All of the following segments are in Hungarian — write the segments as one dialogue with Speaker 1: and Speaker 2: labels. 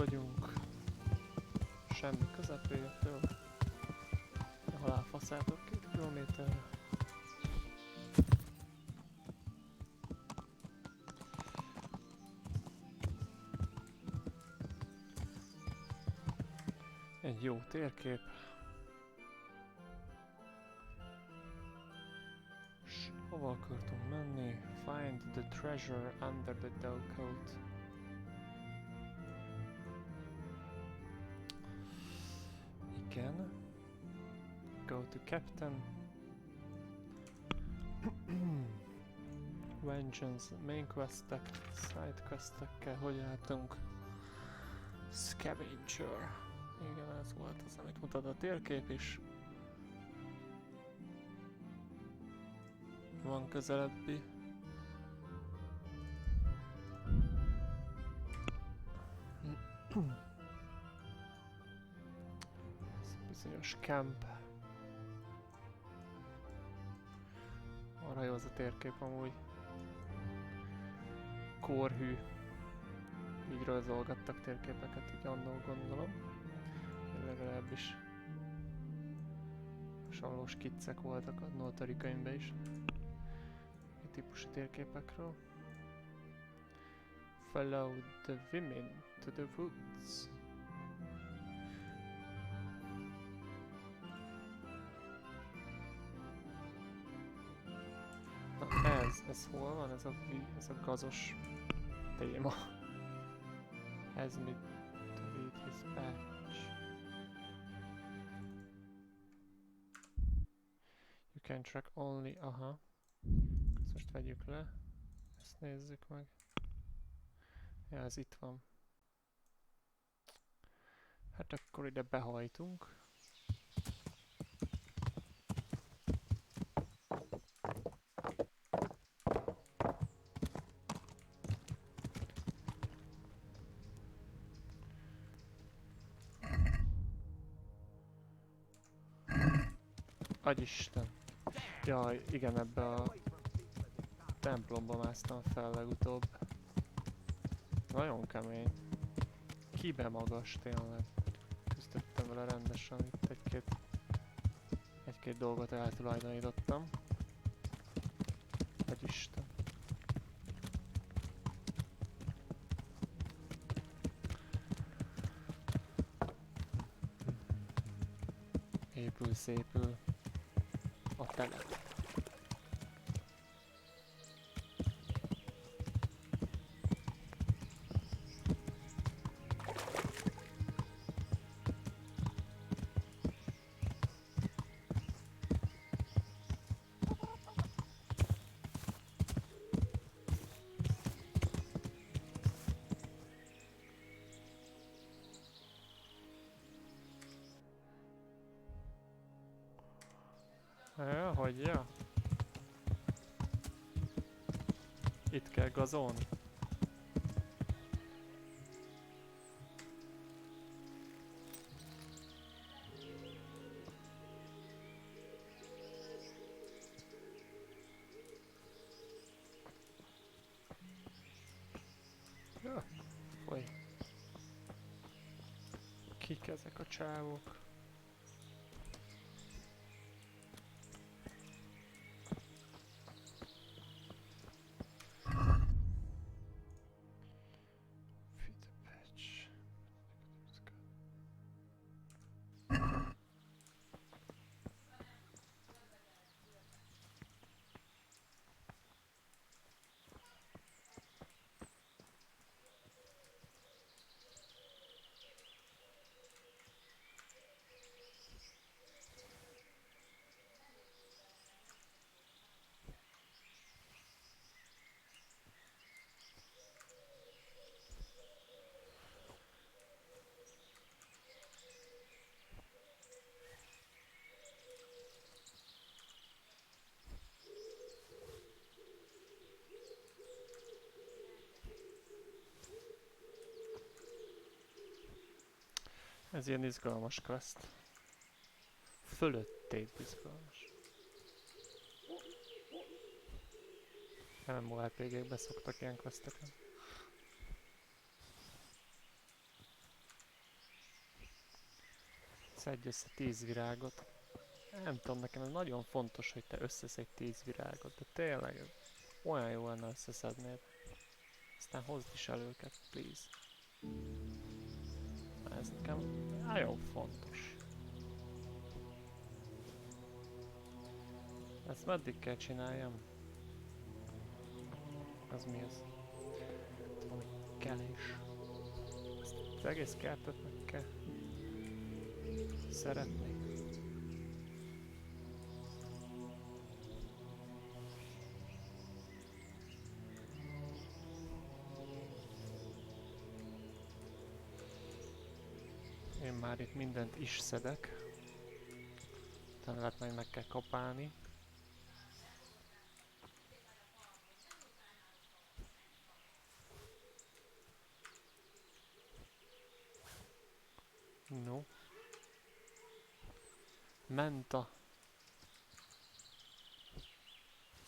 Speaker 1: vagyunk. Semmi közepétől. Halálfaszátok 2 kilométerre. Egy jó térkép. S hova akartunk menni? Find the treasure under the dog coat. Igen. Go to captain. Vengeance, main questek, side questekkel hogy álltunk? Scavenger. Igen, ez volt az, amit mutat a térkép is. Van közelebbi. Ez bizonyos camp. Arra jó az a térkép amúgy. Korhű. Így rajzolgattak térképeket, így annól gondolom. Legalábbis hasonló skiccek voltak a notari könyvben is. Egy típusú térképekről. Follow the women to the woods. Na ez hol van? Ez a gazos téma. Ez mit to read his badge. You can track only, aha. Ezt most vegyük le. Ezt nézzük meg. Ja, ez itt van. Hát akkor ide behajtunk. Agyisten. Jaj, igen, ebbe a templomba másztam fel legutóbb. Nagyon kemény. Kibe magas tényleg. Küzdöttem vele rendesen, itt egy-két dolgot eltulajdonítottam. Agyisten. Épül, szépül a telep. Ja, hogy ja? Itt kell gazolni. Ja, foly. Kik ezek a csávok? Ez ilyen izgalmas quest. Fölöttéd izgalmas. MMORPG-kben szoktak ilyen questeket. Szedj össze 10 virágot. Nem tudom, nekem ez nagyon fontos, hogy te összeszedj 10 virágot, de tényleg ez olyan jó lenne összeszednéd. Aztán hozd is el őket, please. Ez nekem nagyon fontos. Ezt meddig kell csináljam? Az mi ez? Valami kelés. Ezt az egész kertet meg kell szeretni. Én már itt mindent is szedek. Utána lehet majd meg kell kapálni. No. Menta.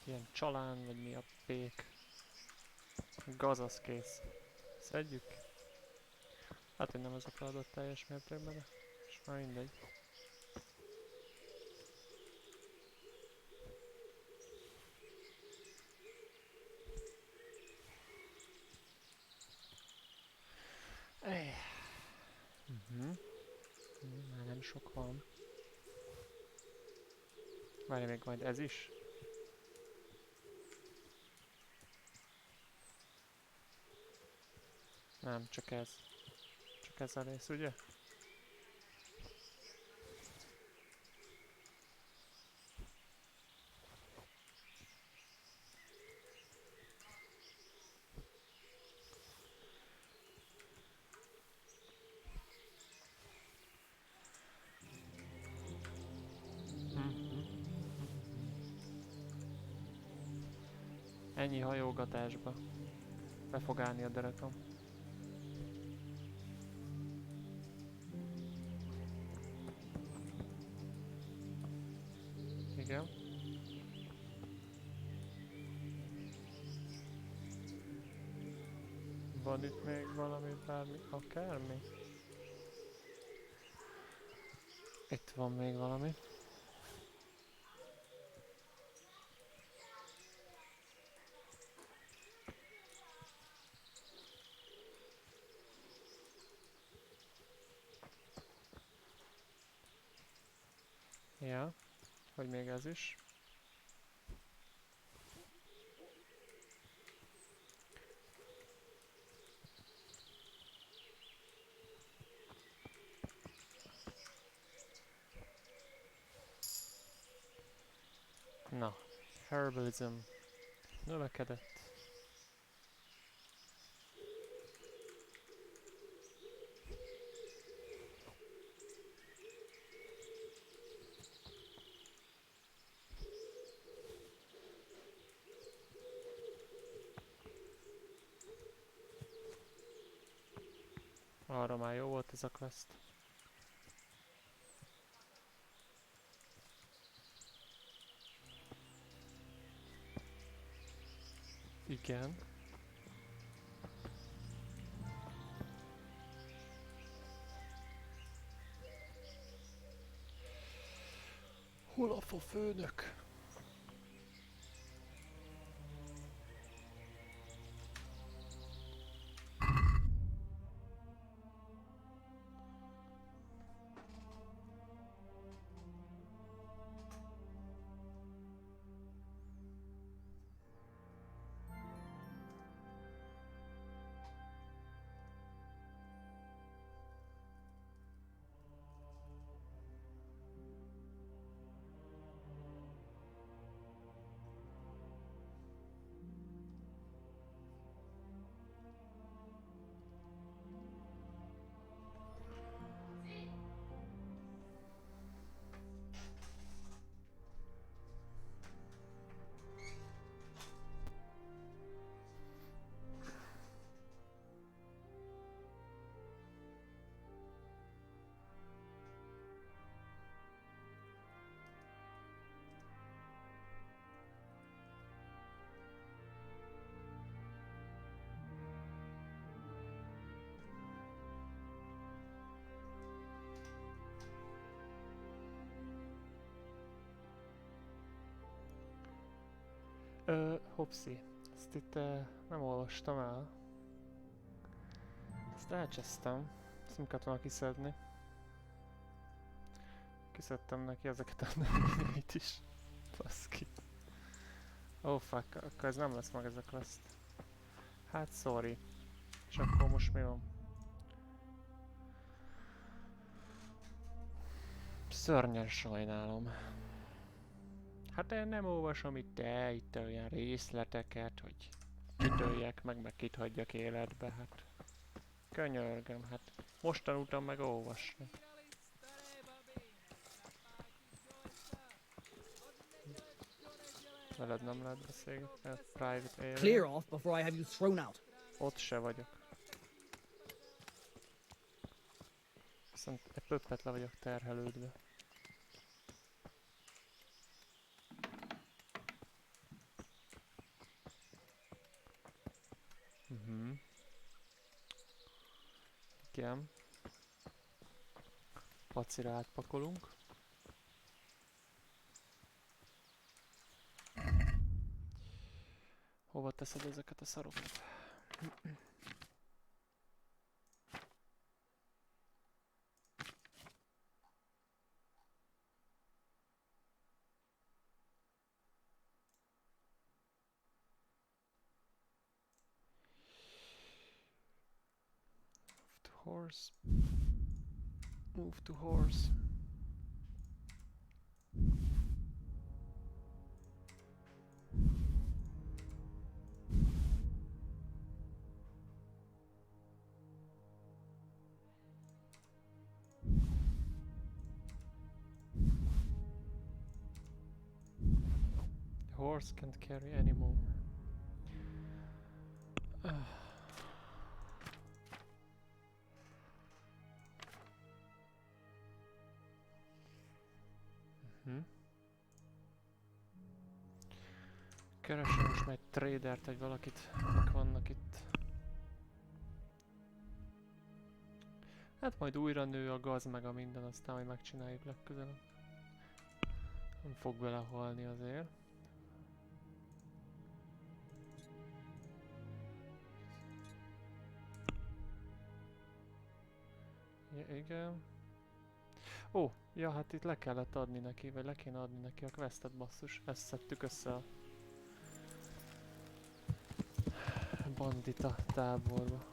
Speaker 1: Ilyen csalán, vagy mi a pék. Gaz az kész. Szedjük. Hát hogy nem ez a feladat teljes mértékben, de és már mindegy. Már nem sok van. Várj még majd ez is. Nem, csak ez. Csak ez a rész, ugye? Ennyi hajógatásba. Be fog állni a derekam. Igen. Van itt még valami, bármi, akármi? Itt van még valami. Ja, hogy még ez is. Na, herbalism növekedett. Arra már jó volt ez a quest. Igen. Hol a főnök? Hopszi. Ezt itt nem olvastam el. Ezt elcsesztem. Ezt nem kellett volna kiszedni. Kiszedtem neki ezeket a nevét is. Baszki. Oh fuck, akkor ez nem lesz meg ez a quest. Hát sorry. És akkor most mi van? Szörnyen sajnálom. Hát én nem olvasom itt olyan részleteket, hogy kitöljek meg kit hagyjak életbe, hát. Könyörgöm, hát. Most tanultam meg olvasni. Veled nem lehet beszélgetni, a private area.
Speaker 2: Clear off before I have you thrown out.
Speaker 1: Ott se vagyok. Viszont egy pöppet le vagyok terhelődve. Igen. Pacira átpakolunk. Hova teszed ezeket a szarokat? Horse. Move to horse. The horse can't carry anymore. Keresem most már egy tradert, vagy valakit, akik vannak itt. Hát majd újra nő a gaz meg a minden, aztán majd megcsináljuk legközelebb. Nem fog belehalni azért. Ja, igen. Ó, ja, hát itt le kellett adni neki, vagy le kéne adni neki a questet, basszus. Ezt szedtük össze a bandita táborba.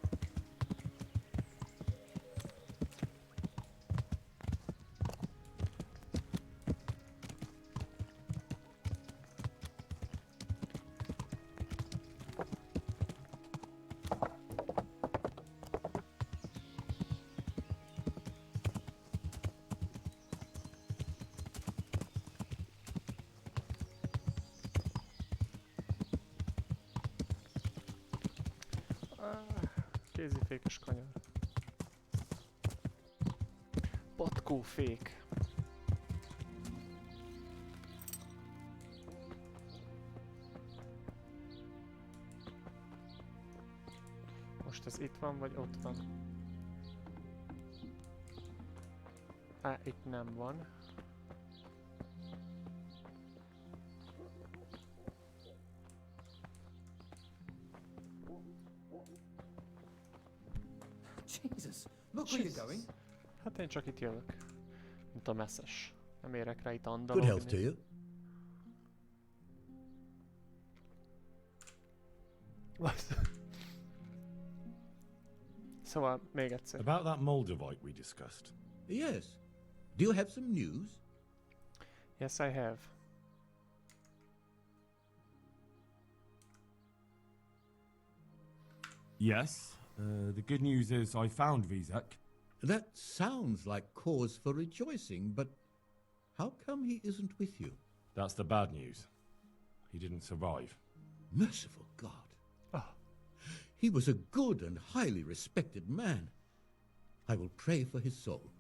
Speaker 1: Kézifékes kanyar. Patkófék. Most ez itt van, vagy ott van? Itt nem van.
Speaker 2: Jesus, look where you're going.
Speaker 1: Hát én csak itt jövök. Mint a messzes. Nem érek rá itt
Speaker 3: Good
Speaker 1: andalogni.
Speaker 3: health to you.
Speaker 1: Szóval még egyszer.
Speaker 4: About that Moldavite we discussed.
Speaker 3: Yes. Do you have some news?
Speaker 1: Yes, I have.
Speaker 4: Yes. The good news is I found Vizek.
Speaker 3: That sounds like cause for rejoicing, but how come he isn't with you?
Speaker 4: That's the bad news. He didn't survive.
Speaker 3: Merciful God.
Speaker 1: Oh.
Speaker 3: He was a good and highly respected man. I will pray for his soul.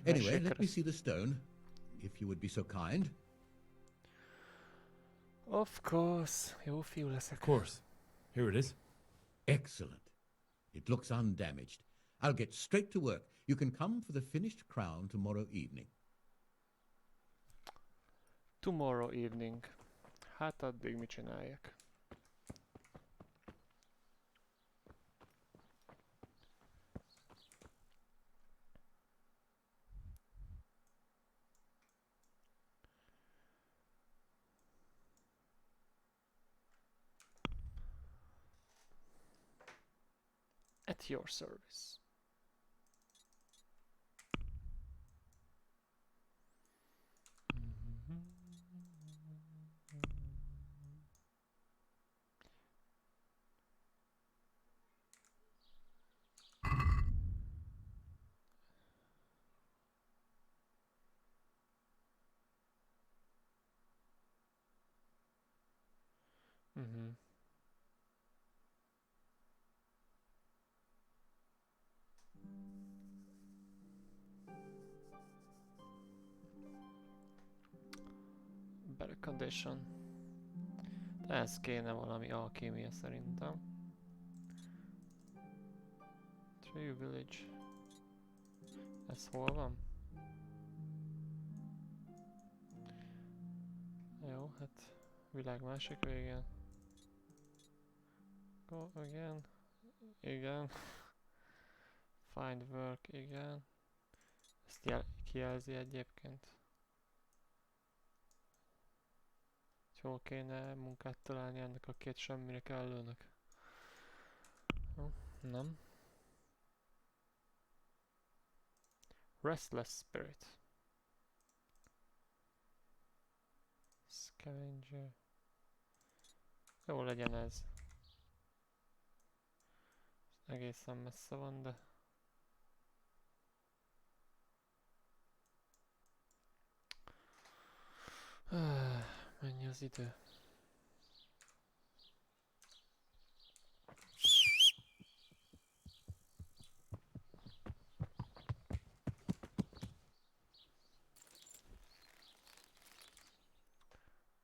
Speaker 3: Anyway, let me see the stone, if you would be so kind.
Speaker 1: Of course. Jó fiú leszek.
Speaker 4: Of course. Here it is.
Speaker 3: Excellent. It looks undamaged. I'll get straight to work. You can come for the finished crown tomorrow evening.
Speaker 1: Tomorrow evening. Hát addig mit csináljak? At your service. Mhm. Better condition. De ez kéne valami alkémia szerintem. Tree Village. Ez hol van? Jó, hát világ másik végén. Go again. Igen. Find work, igen. Ezt kijelzi egyébként. Hol kéne munkát találni ennek a két semmire kellőnek? Nem. Restless Spirit. Scavenger. Jó legyen ez. Egészen messze van, de... Mennyi az idő?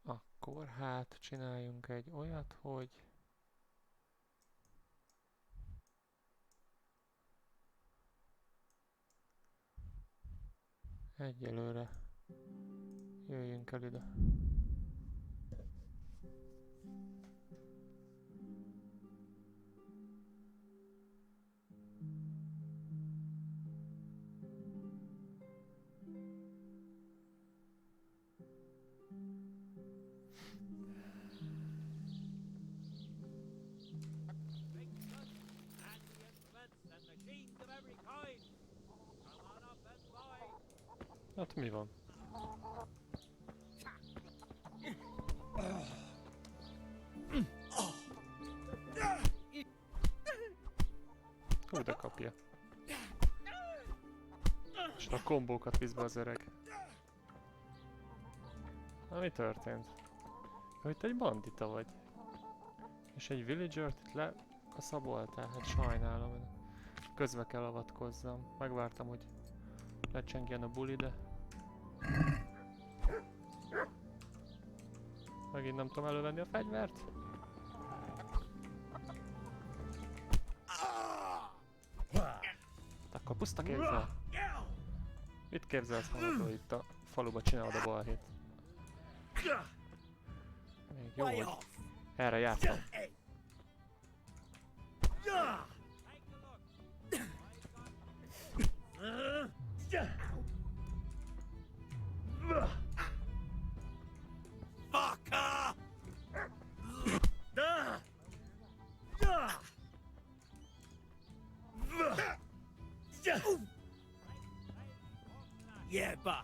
Speaker 1: Akkor hát csináljunk egy olyat, hogy egyelőre jöjjünk el ide. Hát mi van? Hú, de kapja. És a kombókat visz be az öreg. Na, mi történt? Hogy te egy bandita vagy. És egy villagert itt lekaszaboltál? Hát sajnálom. Közbe kell avatkozzam. Megvártam, hogy lecsengjen a buli, de... Megint nem tudom elővenni a fegyvert. Hát akkor puszta képzel. Mit képzelsz magadról itt a faluba, csinálod a balhét? Még jó, hogy erre jártam.
Speaker 2: Yeah, but.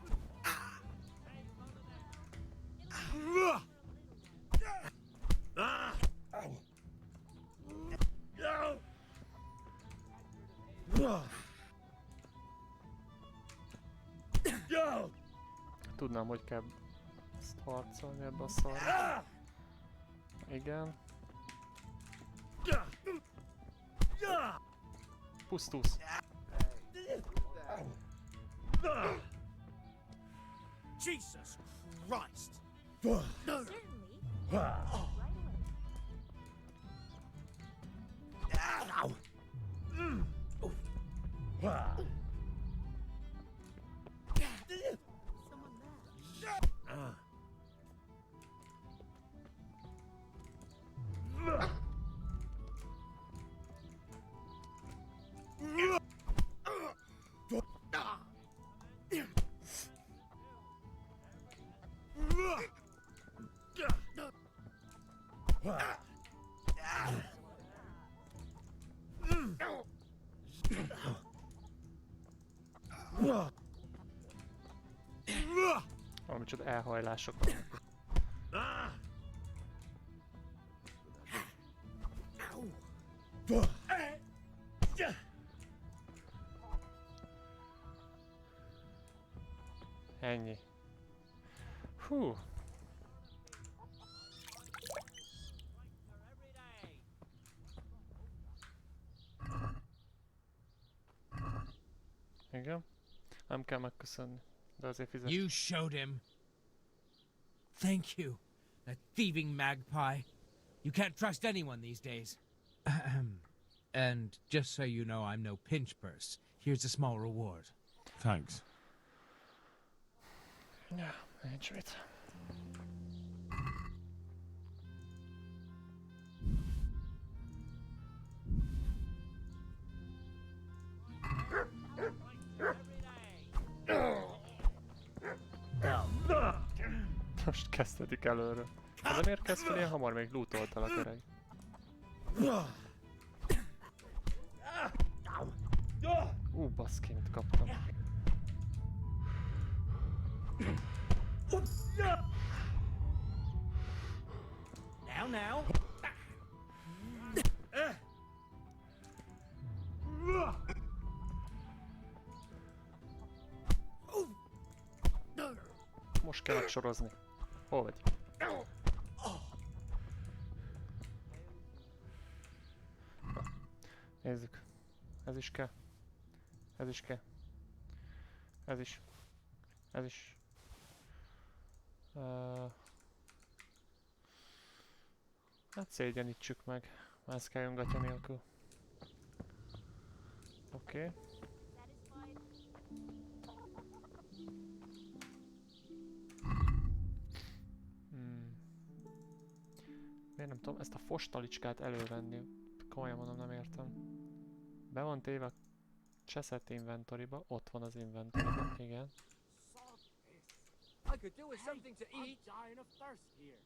Speaker 1: Tudnám, hogy kell ezt harcolni ebbe a szarra. Igen. Pusztulsz.
Speaker 2: Jesus Christ!
Speaker 5: Certainly. Right away. Someone there.
Speaker 1: micsoda elhajlások vannak. Ennyi. Hú. Igen. Nem kell megköszönni, de azért fizes.
Speaker 2: You showed him. Thank you, that thieving magpie. You can't trust anyone these days. And just so you know, I'm no pinch purse. Here's a small reward.
Speaker 4: Thanks.
Speaker 1: Ja, nincs mit. Most kezdhetik előről. De miért kezd fel ilyen hamar? Még lootoltalak öreg. Baszki, mit kaptam.
Speaker 2: Now.
Speaker 1: Most kellett sorozni. Hol vagy? Nézzük. Ez is kell. Ez is kell. Ez is. Ez is. Hát szégyenítsük meg. Mászkáljunk gatya nélkül. Oké. Miért nem tudom ezt a fostalicskát elővenni? Komolyan mondom, nem értem. Be van téve a Chesset inventoryba, ott van az inventoryba, igen.
Speaker 2: I could do with something to eat. Dying of thirst here.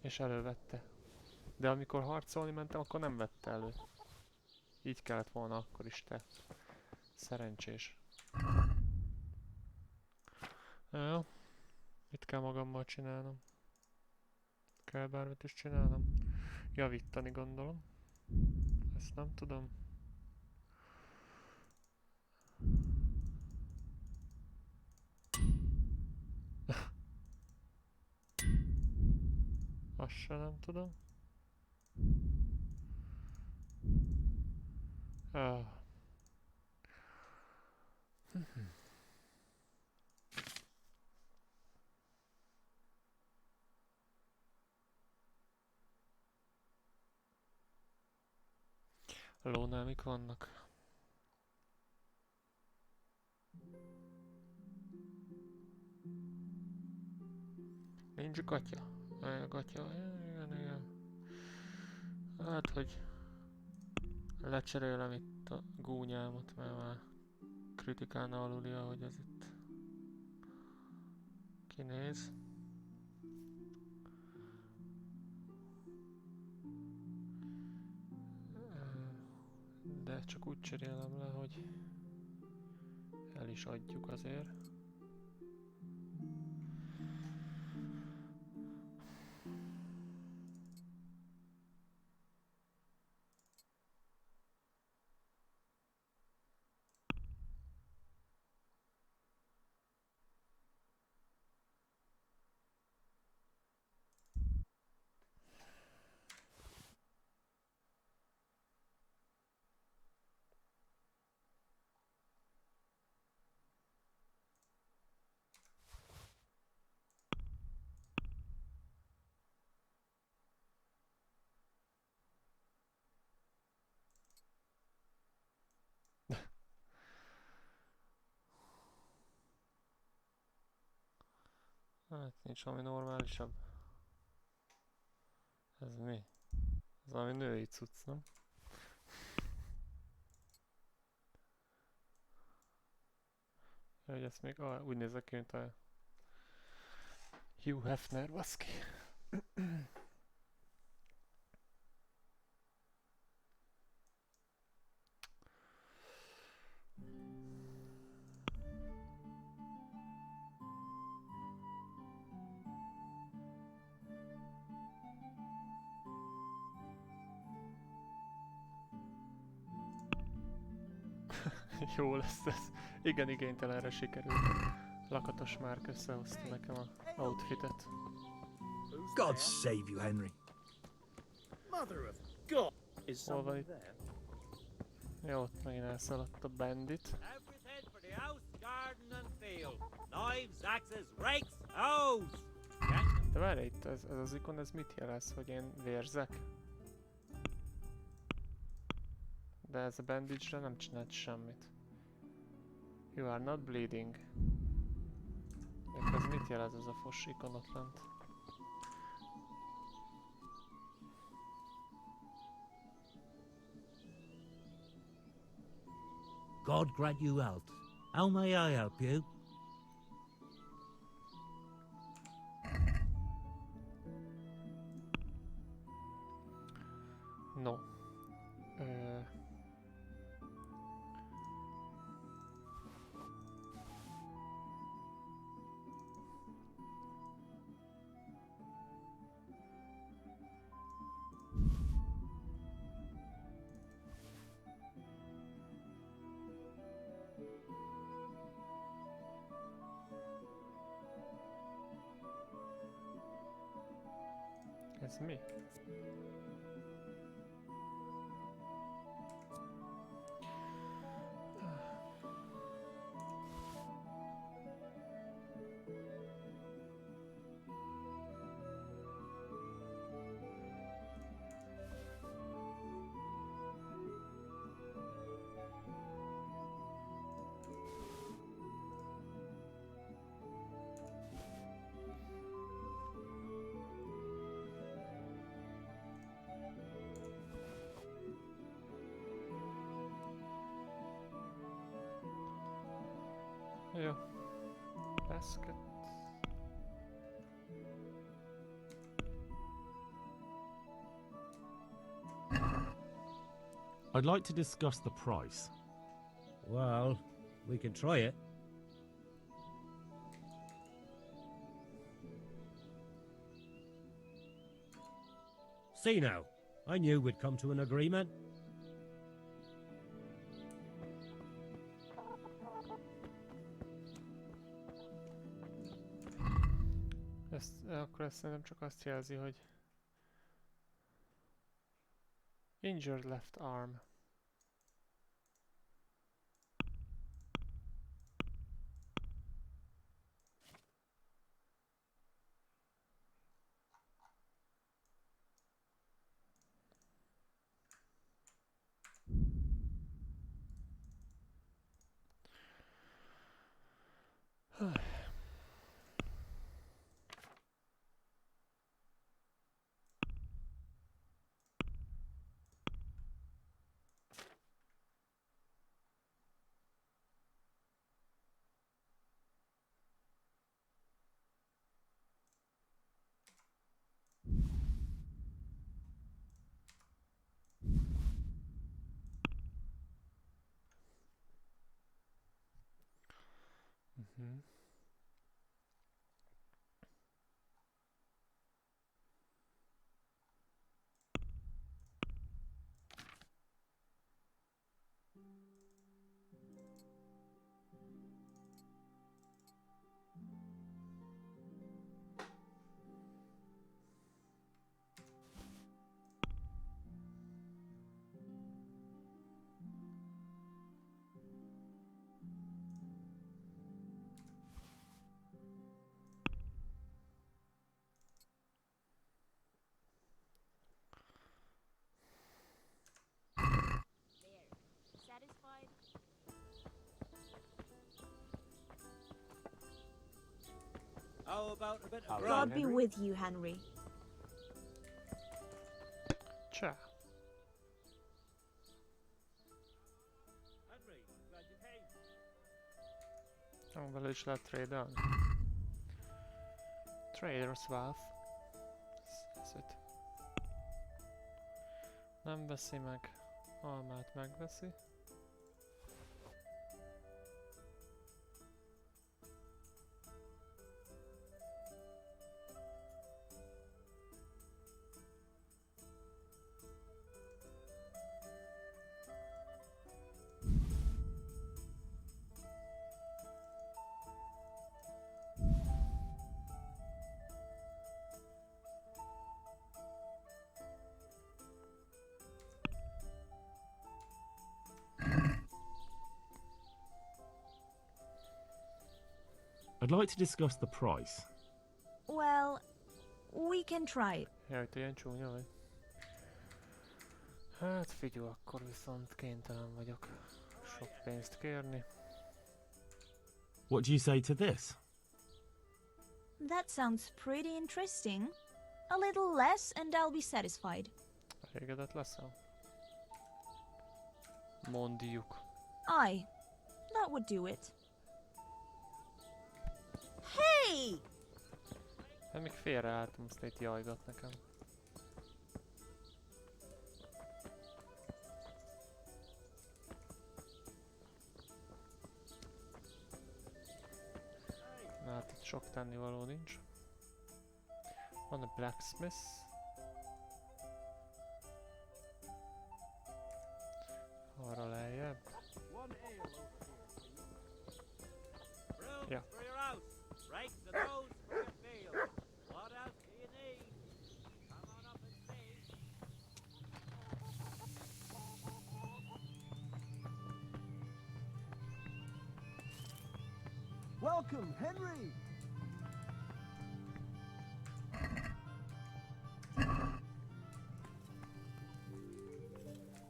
Speaker 1: És elővette. De amikor harcolni mentem, akkor nem vette elő. Így kellett volna akkor is, te. Szerencsés. Jó. Mit kell magammal csinálnom? Kell bármit is csinálnom? Javítani gondolom. Ezt nem tudom. Azt se nem tudom. Lónál mik vannak? Nincs gatya. Gatya. Igen. Hát, hogy lecserélem itt a gúnyámat, mert már kritikálna alulia, hogy ez itt kinéz. De csak úgy cserélem le, hogy el is adjuk azért. Hát nincs valami normálisabb. Ez mi? Ez valami női cucc, nem? Hogy ezt még úgy nézek ki, mint a Hugh Hefner, baszki. Jó lesz ez. Igen, igénytelenre sikerült. Lakatos Márk összehozta nekem a outfitet.
Speaker 6: God save you, Henry.
Speaker 5: Mother of God! Is
Speaker 1: Hol van
Speaker 5: someone
Speaker 1: itt?
Speaker 5: there?
Speaker 1: Jó, ott megint elszaladt a bandit.
Speaker 7: Everything for the house, garden and field. Knives, axes, rakes, hoes!
Speaker 1: De várj, itt ez az ikon, ez mit jelez, hogy én vérzek? De ez a bandage-re nem csinált semmit. You are not bleeding. Ez mit jelez ez a fos ikon ott lent?
Speaker 7: God grant you health. How may I help you?
Speaker 1: No. Ez mi? Jó. Basket.
Speaker 4: I'd like to discuss the price.
Speaker 6: Well, we can try it. See now, I knew we'd come to an agreement.
Speaker 1: Akkor ezt szerintem csak azt jelzi, hogy injured left arm. Mhm.
Speaker 8: Satisfied?
Speaker 7: How about a bit of
Speaker 8: God be with you, Henry.
Speaker 1: Csá.
Speaker 7: Henry, glad you came.
Speaker 1: Vele is lehet trade-elni. Trader's Wealth. Ez 5. Nem veszi meg. Almát megveszi.
Speaker 4: like to discuss the price.
Speaker 8: Well, we can try.
Speaker 1: Jaj, te ilyen csúnya vagy. Hát figyelj, akkor viszont kénytelen vagyok sok pénzt kérni.
Speaker 4: What do you say to this?
Speaker 8: That sounds pretty interesting. A little less and I'll be satisfied.
Speaker 1: Elégedett leszel? Mondjuk.
Speaker 8: Aye, that would do it. Hey!
Speaker 1: Hát még félreálltam, azt itt jajgat nekem. Na hát itt sok tennivaló nincs. Van a blacksmith. Arra lejjebb.
Speaker 7: Brooms for your house. Rakes and hose for your field. What else do you need? Come on up and see.
Speaker 9: Welcome, Henry!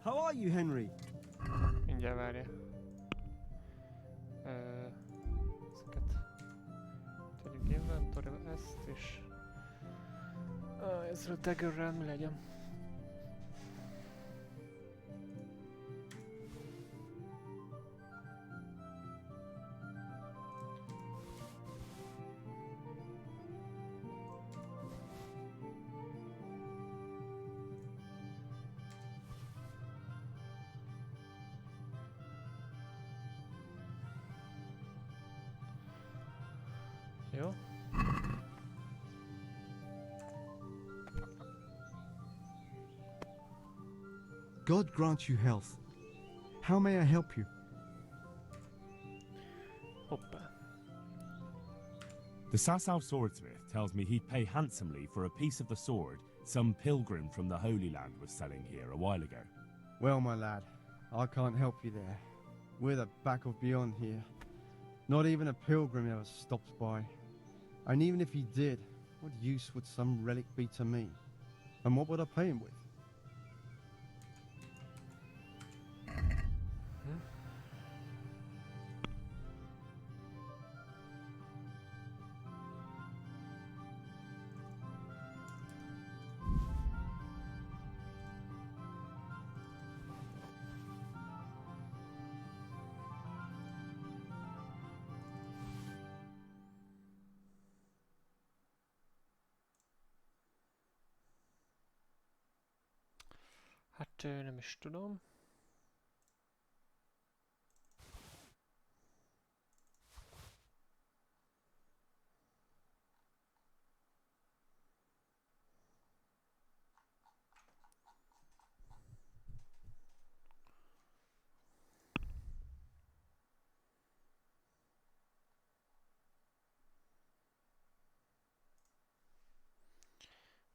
Speaker 9: How are you, Henry?
Speaker 1: Mindjárt várja. Ezeket tegyük inventory-ba, ezt is. Ezzel a daggerrel mi legyen? Jó.
Speaker 9: God grant you health. How may I help you?
Speaker 1: Hoppá.
Speaker 4: The Sasau swordsmith tells me he'd pay handsomely for a piece of the sword some pilgrim from the Holy Land was selling here a while ago.
Speaker 9: Well, my lad, I can't help you there. We're the back of beyond here. Not even a pilgrim ever stops by. And even if he did, what use would some relic be to me? And what would I pay him with?
Speaker 1: Hát nem is tudom.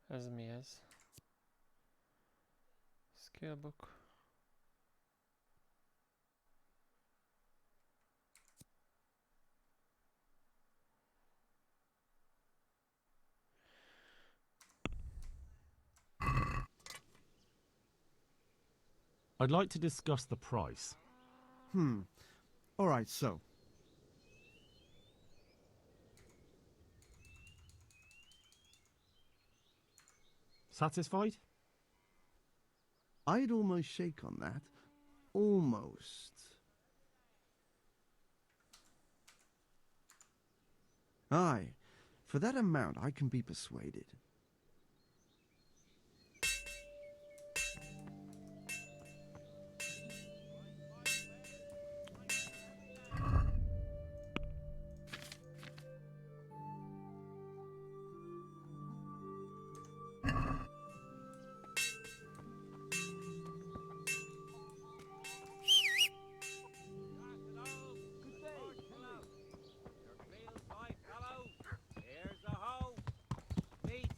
Speaker 1: Ez mi ez? Skillbook.
Speaker 4: I'd like to discuss the price.
Speaker 9: All right, so.
Speaker 4: Satisfied?
Speaker 9: I'd almost shake on that. Almost. Aye, for that amount I can be persuaded.
Speaker 7: Your field, my fellow. Here's a hoe. Meat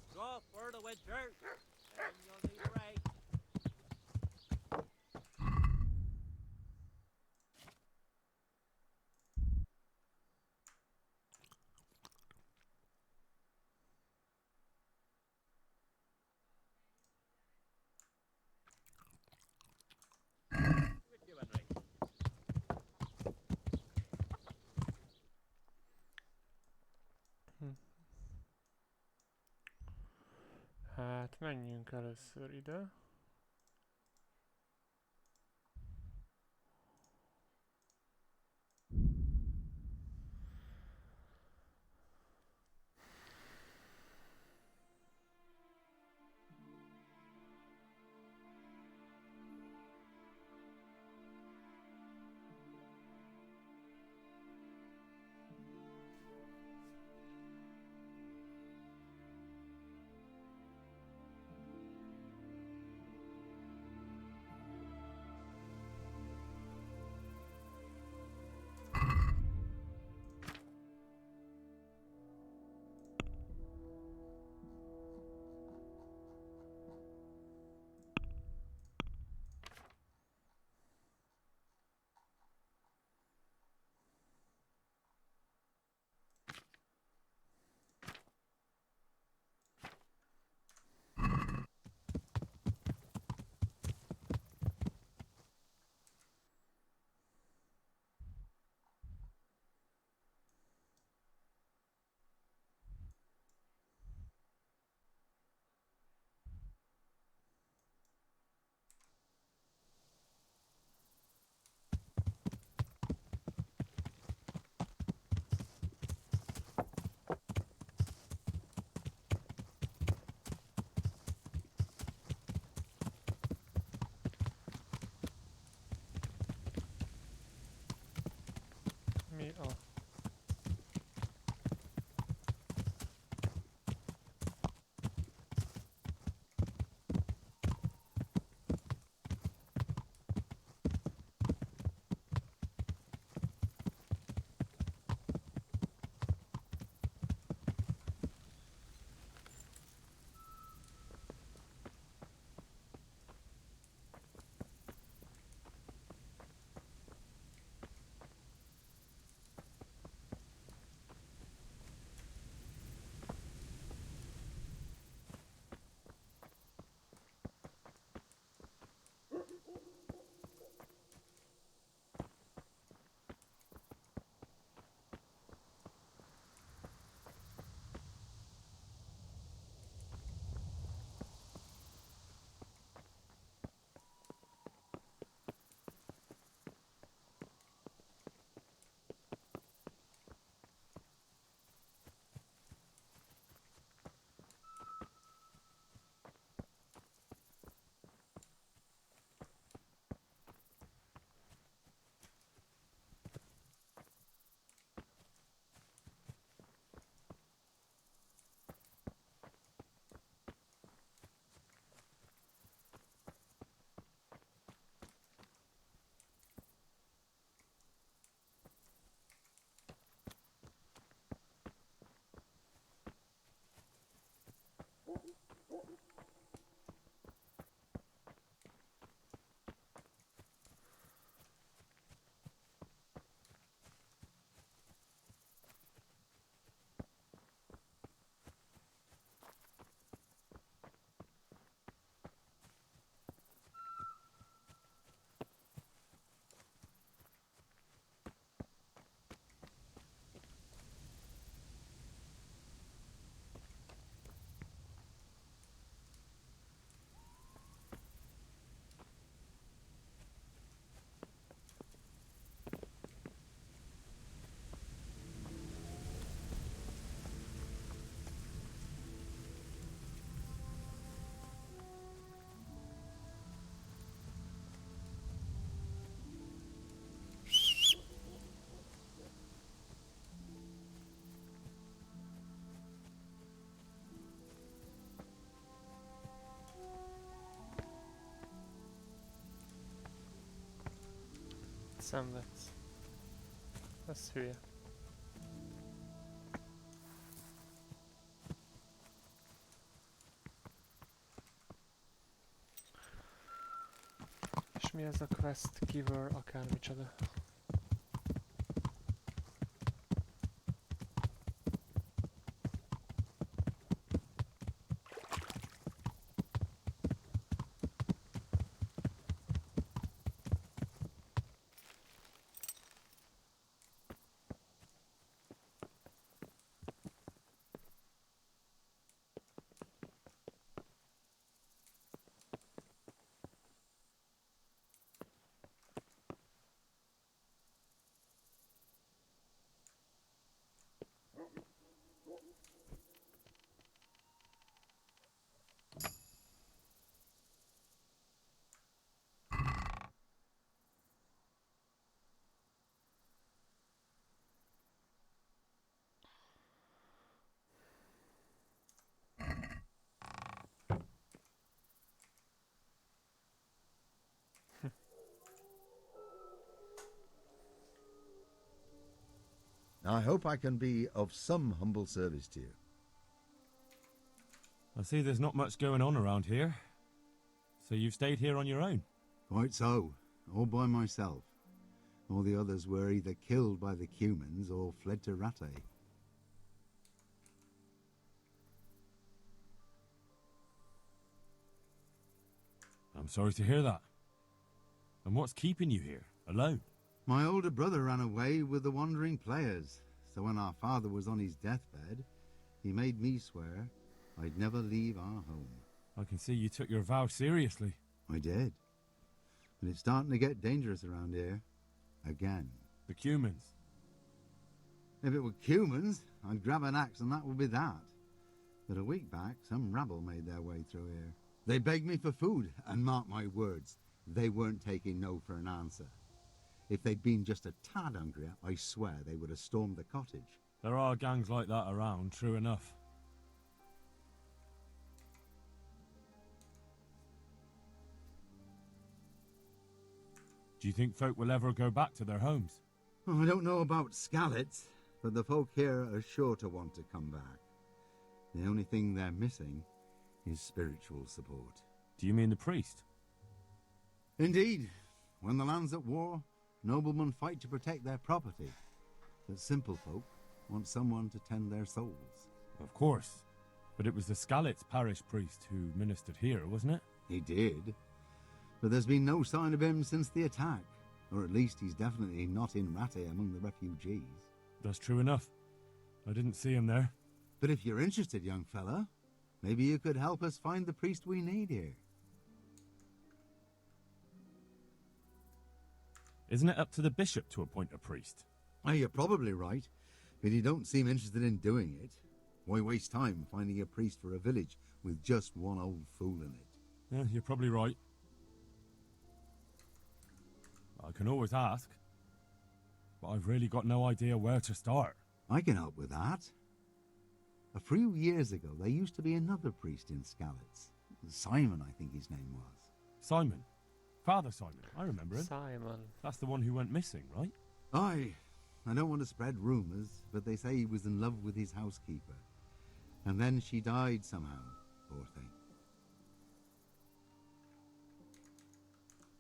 Speaker 1: Hát menjünk először ide. Mi a... Szenvedsz. Ez hülye. És mi ez a quest giver akármicsoda?
Speaker 10: I hope I can be of some humble service to you.
Speaker 4: I see there's not much going on around here. So you've stayed here on your own?
Speaker 11: Quite so, all by myself. All the others were either killed by the Cumans or fled to Rattay.
Speaker 4: I'm sorry to hear that. And what's keeping you here, alone?
Speaker 11: My older brother ran away with the wandering players, so when our father was on his deathbed, he made me swear I'd never leave our home.
Speaker 4: I can see you took your vow seriously.
Speaker 11: I did. But it's starting to get dangerous around here. Again.
Speaker 4: The Cumans?
Speaker 11: If it were Cumans, I'd grab an axe and that would be that. But a week back, some rabble made their way through here. They begged me for food, and mark my words, they weren't taking no for an answer. If they'd been just a tad hungrier, I swear they would have stormed the cottage.
Speaker 4: There are gangs like that around, true enough. Do you think folk will ever go back to their homes?
Speaker 11: Oh, I don't know about Skalitz, but the folk here are sure to want to come back. The only thing they're missing is spiritual support.
Speaker 4: Do you mean the priest?
Speaker 11: Indeed. When the land's at war, noblemen fight to protect their property. But simple folk want someone to tend their souls.
Speaker 4: Of course. But it was the Skalitz parish priest who ministered here, wasn't it?
Speaker 11: He did. But there's been no sign of him since the attack. Or at least he's definitely not in Rattay among the refugees.
Speaker 4: That's true enough. I didn't see him there.
Speaker 11: But if you're interested, young fella, maybe you could help us find the priest we need here.
Speaker 4: Isn't it up to the bishop to appoint a priest?
Speaker 11: Oh, you're probably right, but you don't seem interested in doing it. Why waste time finding a priest for a village with just one old fool in it?
Speaker 4: Yeah, you're probably right. I can always ask, but I've really got no idea where to start.
Speaker 11: I can help with that. A few years ago, there used to be another priest in Skalitz. Simon, I think his name was.
Speaker 4: Simon? Father Simon, I remember him.
Speaker 1: Simon.
Speaker 4: That's the one who went missing, right?
Speaker 11: Aye. I don't want to spread rumours, but they say he was in love with his housekeeper. And then she died somehow, poor thing.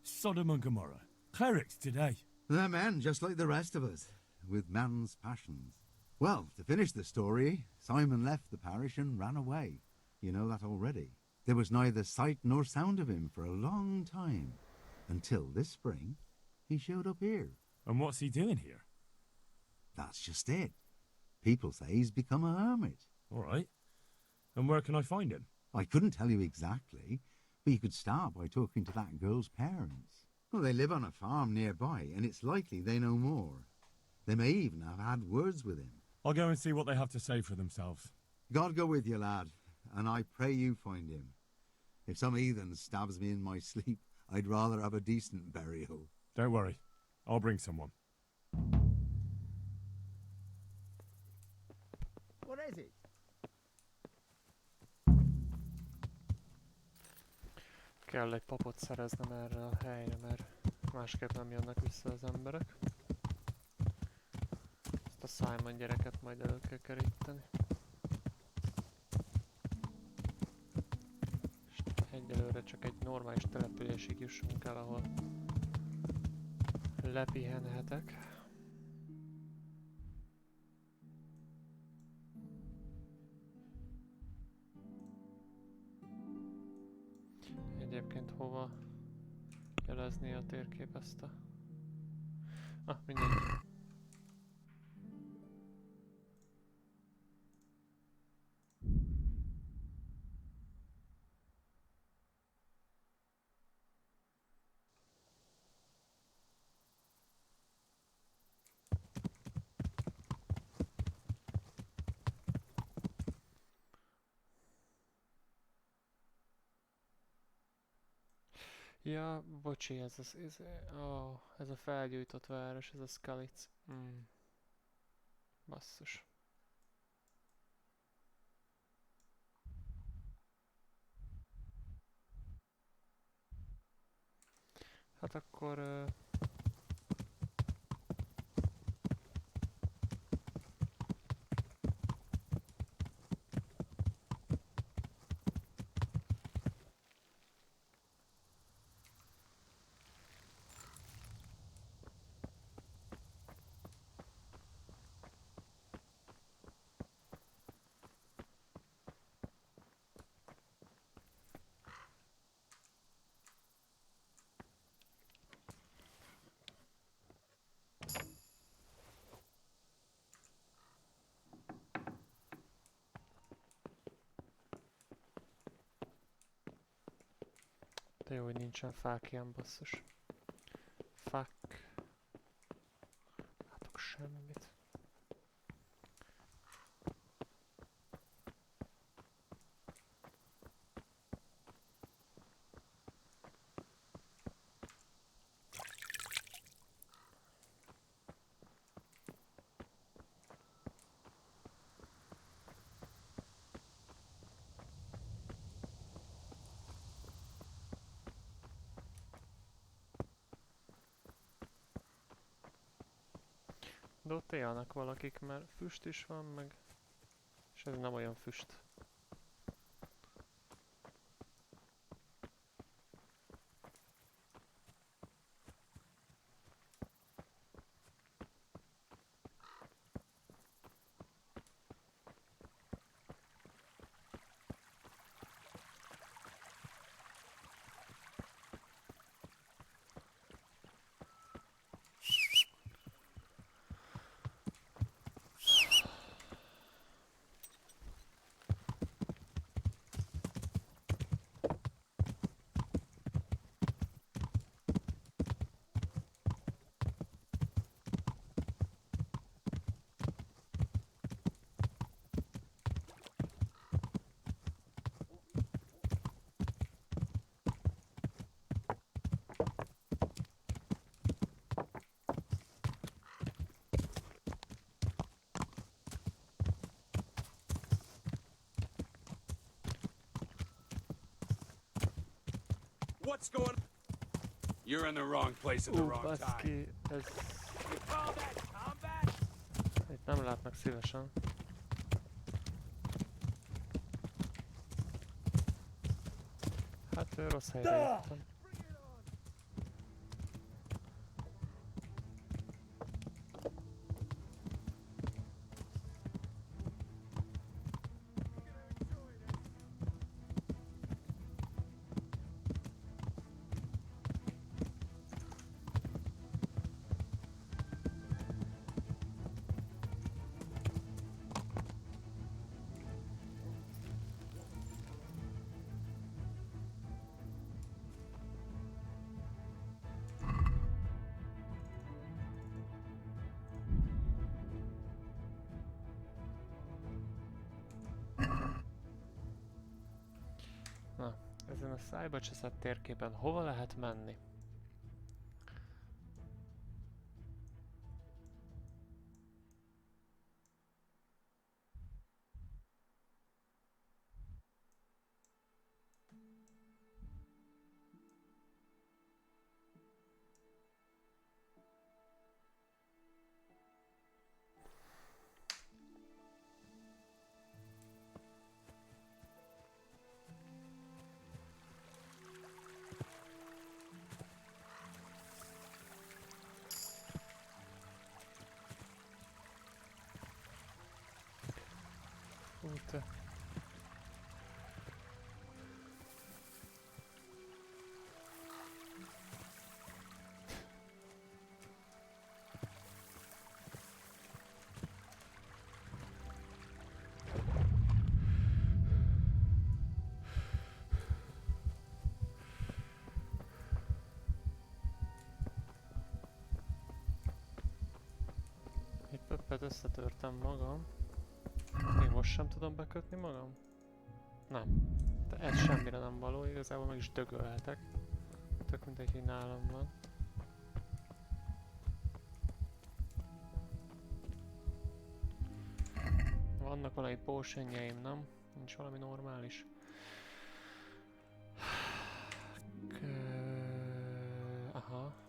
Speaker 4: Sodom and Gomorrah. Clerics today.
Speaker 11: They're men, just like the rest of us, with man's passions. Well, to finish the story, Simon left the parish and ran away. You know that already. There was neither sight nor sound of him for a long time. Until this spring, he showed up here.
Speaker 4: And what's he doing here?
Speaker 11: That's just it. People say he's become a hermit.
Speaker 4: All right. And where can I find him?
Speaker 11: I couldn't tell you exactly, but you could start by talking to that girl's parents. Well, they live on a farm nearby, and it's likely they know more. They may even have had words with him.
Speaker 4: I'll go and see what they have to say for themselves.
Speaker 11: God go with you, lad, and I pray you find him. If some heathen stabs me in my sleep, I'd rather have a decent burial.
Speaker 4: Don't worry. I'll bring someone.
Speaker 10: What is it?
Speaker 1: Kell egy papot szereznem erre a helyre, mert másképp nem jönnek vissza az emberek. Ezt a Simon gyereket majd elő kell keríteni. És egyelőre csak egy normális településig jussunk el, ahol lepihenhetek. Egyébként hova jelezni a térkép ezt a... Ah, mindegy. Ja, bocsi, ez a felgyújtott város, ez a Skalitz. Basszus. Hát akkor... De jó, hogy nincsen fákján, basszus. Fuck. Látok semmit. De ott élnek valakik, mert füst is van, meg... És ez nem olyan füst.
Speaker 12: What's going on? You're in the wrong place at the wrong time.
Speaker 1: Baszki, ez...
Speaker 12: You call that combat?
Speaker 1: Itt nem látnak szívesen. Hát rossz helyre jöttem. Na, ezen a szájba cseszett térképen hova lehet menni? Fú, te. Itt pöppet összetörtem magam. Még most sem tudom bekötni magam? Nem. De ez semmire nem való, igazából meg is dögölhetek. Tök mindegy, hogy nálam van. Vannak valami potionjeim, nem? Nincs valami normális. Aha.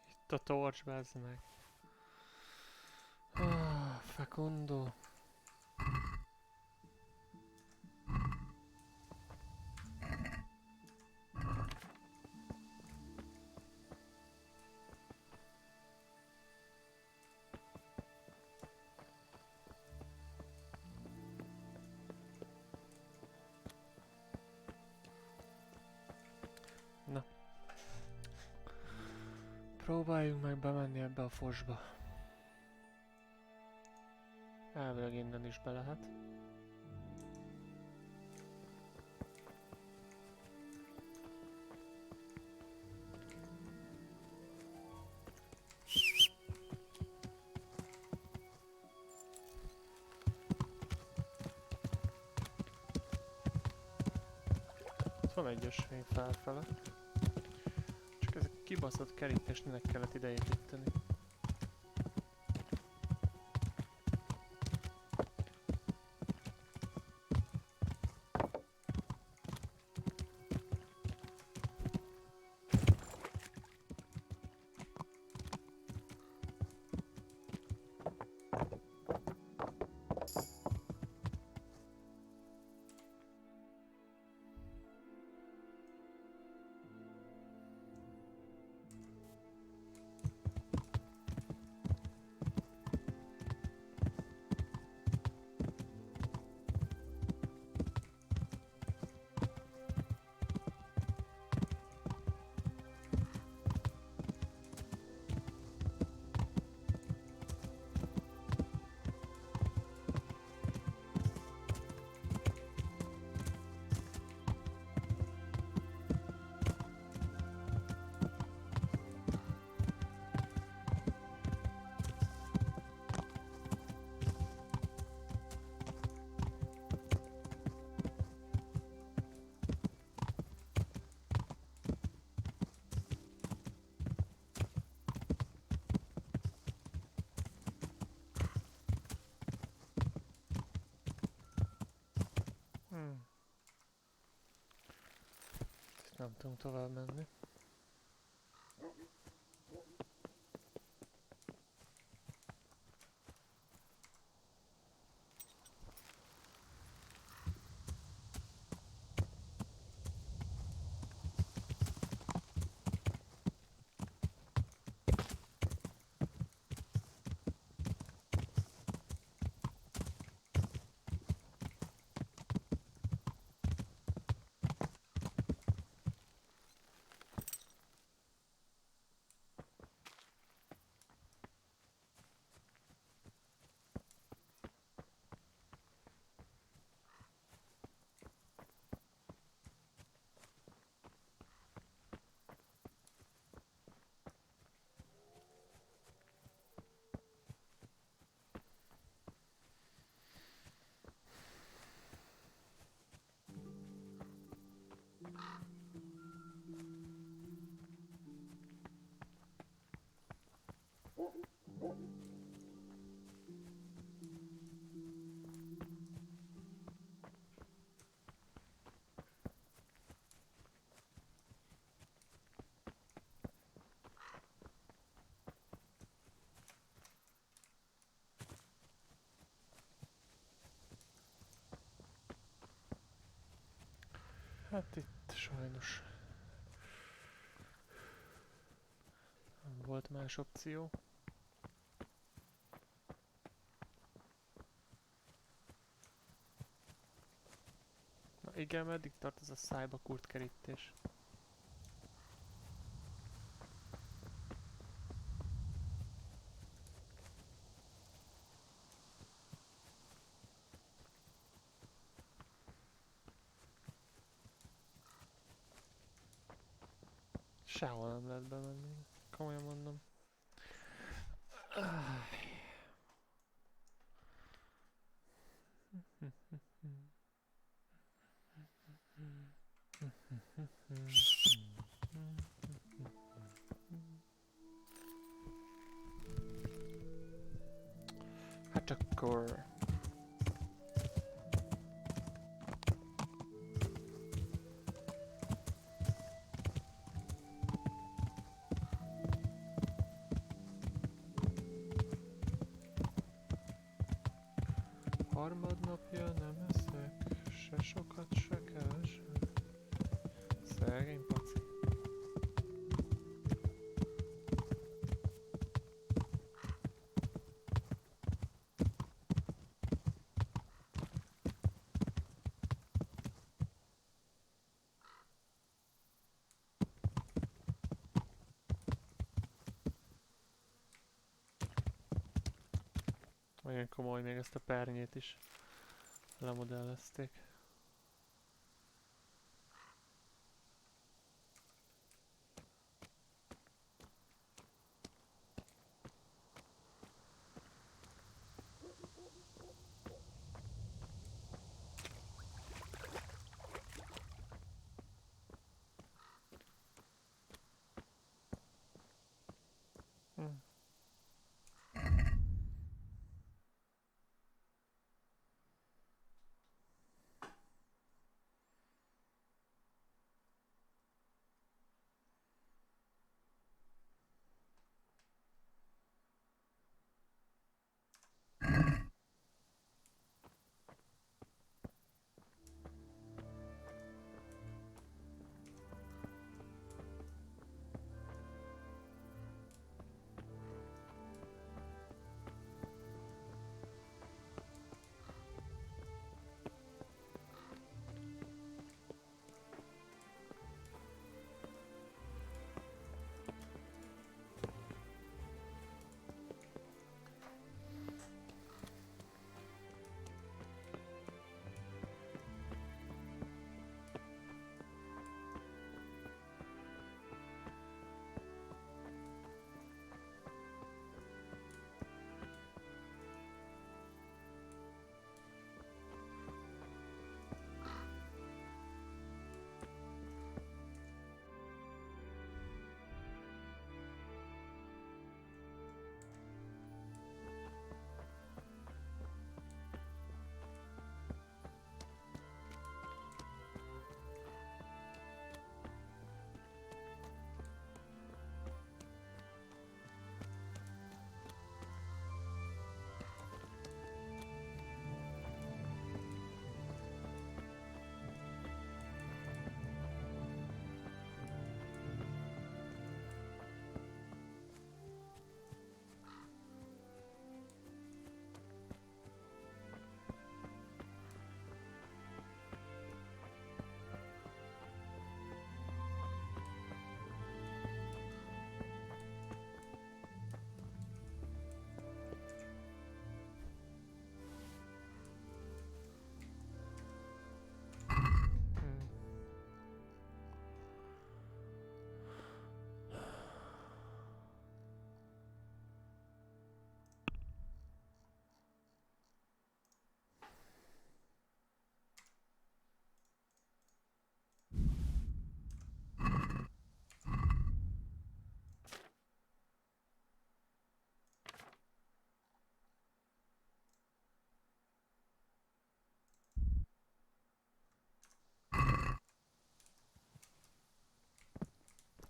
Speaker 1: Itt a torcs, bazd meg. Fecundo. Na. Próbáljunk meg bemenni ebbe a fosba. Elvileg innen is be lehet. Itt van egy ösvény felfele. Csak ez a kibaszott kerítést minek kellett ide építeni. Itt nem tudunk tovább menni. Hát itt sajnos nem volt más opció. Na igen, meddig tart ez a szájba kurt kerítés? Sehol nem lehet bemenni, komolyan mondom. Hát akkor Harmadnapja nem eszek, se sokat, se keveset. Szegény paci. Olyan komoly, még ezt a pernyét is lemodellezték.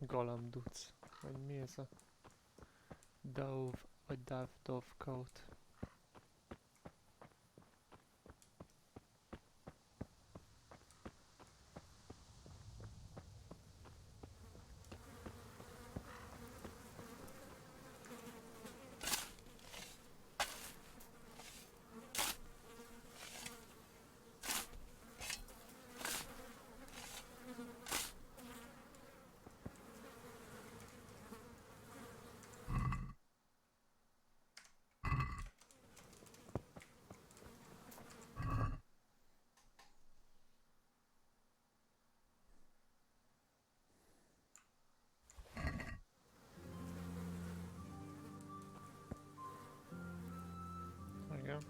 Speaker 1: Galamduc. Vagy mi ez a... Dove, vagy Dovecoat. Igen.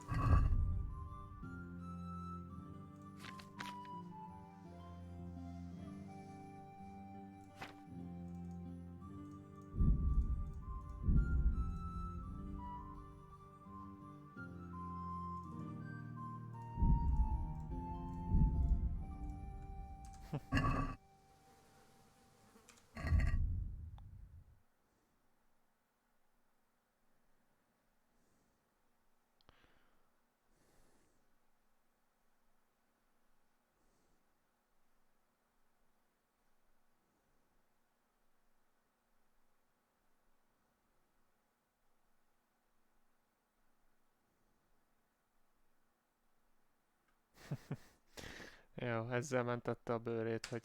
Speaker 1: Jó, ezzel mentette a bőrét, hogy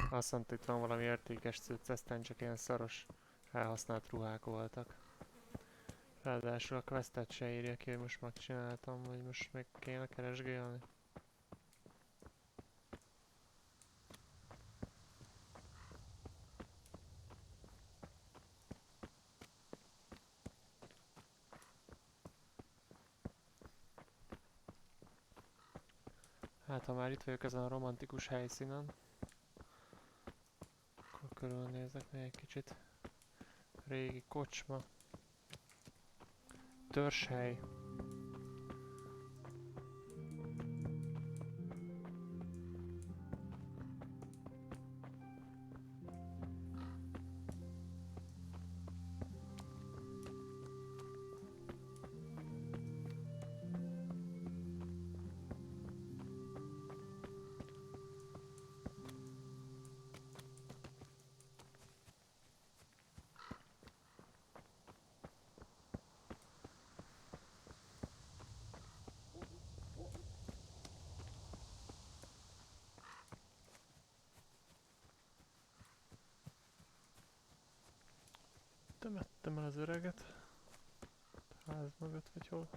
Speaker 1: azt mondta, itt van valami értékes cucc, aztán csak ilyen szaros, elhasznált ruhák voltak. Ráadásul a questet se írja ki, hogy most megcsináltam, vagy most még kéne keresgélni. Hát ha már itt vagyok ezen a romantikus helyszínen, akkor körülnézek még egy kicsit. Régi kocsma. Törzshely. Temettem el az öreget. A ház mögött vagy hol?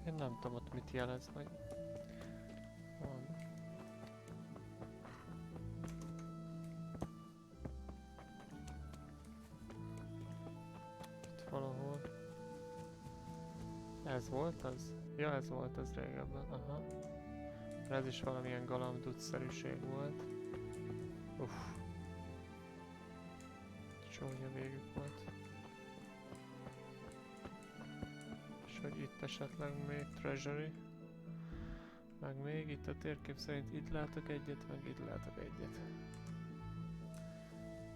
Speaker 1: Én nem tudom ott mit jelez, vagy... Van. Itt valahol. Ez volt az? Ja, ez volt az régebben, aha. Ez is valamilyen galamduc-szerűség volt. Uff. Csúnya végük volt. És hogy itt esetleg még treasury. Meg még itt a térkép szerint itt látok egyet, meg itt látok egyet.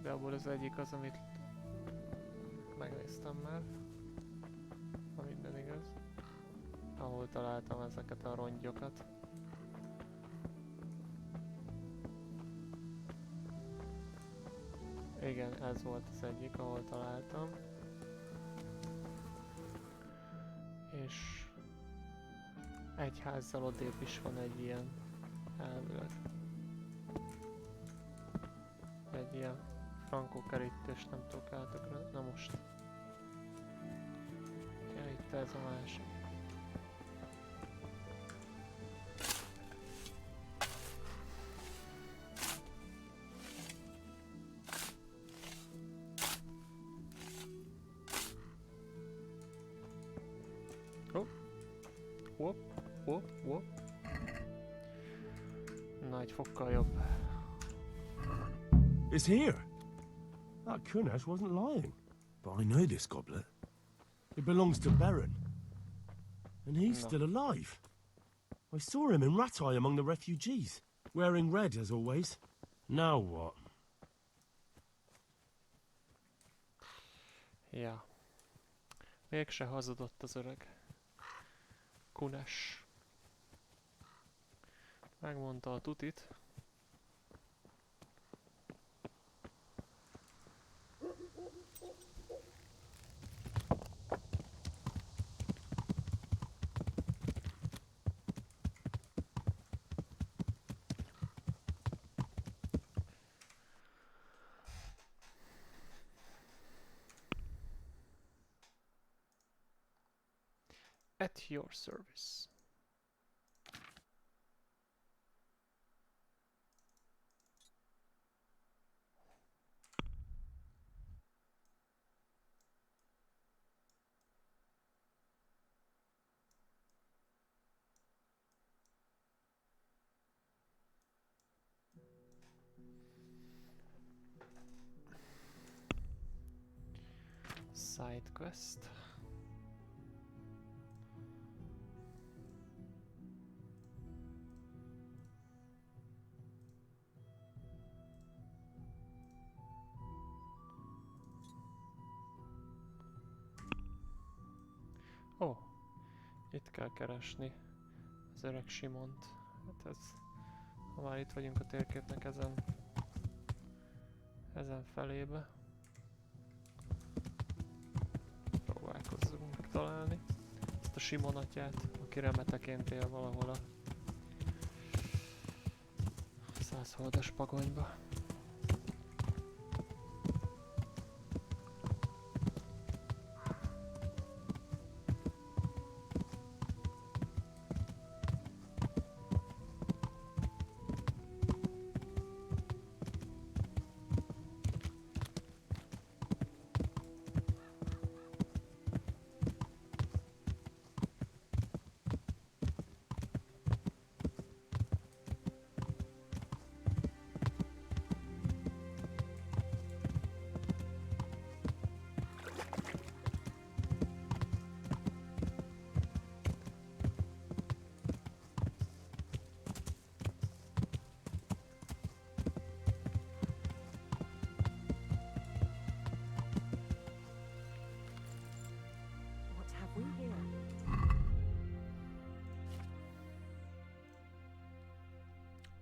Speaker 1: De abból az egyik az, amit megnéztem már. Ha minden igaz. Ahol találtam ezeket a rongyokat. Igen, ez volt az egyik, ahol találtam. És egy házzal odébb is van egy ilyen elvileg. Egy ilyen frankó kerítés, nem tudok eltökre. Na most. Ja, itt ez a másik. Hopp. Na, egy fokkal jobb.
Speaker 4: It's here. That Kunesh wasn't lying. But I know this goblet. It belongs to Baron. And he's still alive. I saw him in Ratai among the refugees, wearing red as always. Now what?
Speaker 1: Ja. Mégse hazudott az öreg. Kunesh. Megmondta a tutit. At your service. Side quest. Ó, itt kell keresni az öreg Simont. Hát ez, ha már itt vagyunk a térképnek ezen felébe. Próbálkozzunk megtalálni ezt a Simon atyát, aki remeteként él valahol a 100 holdas pagonyba.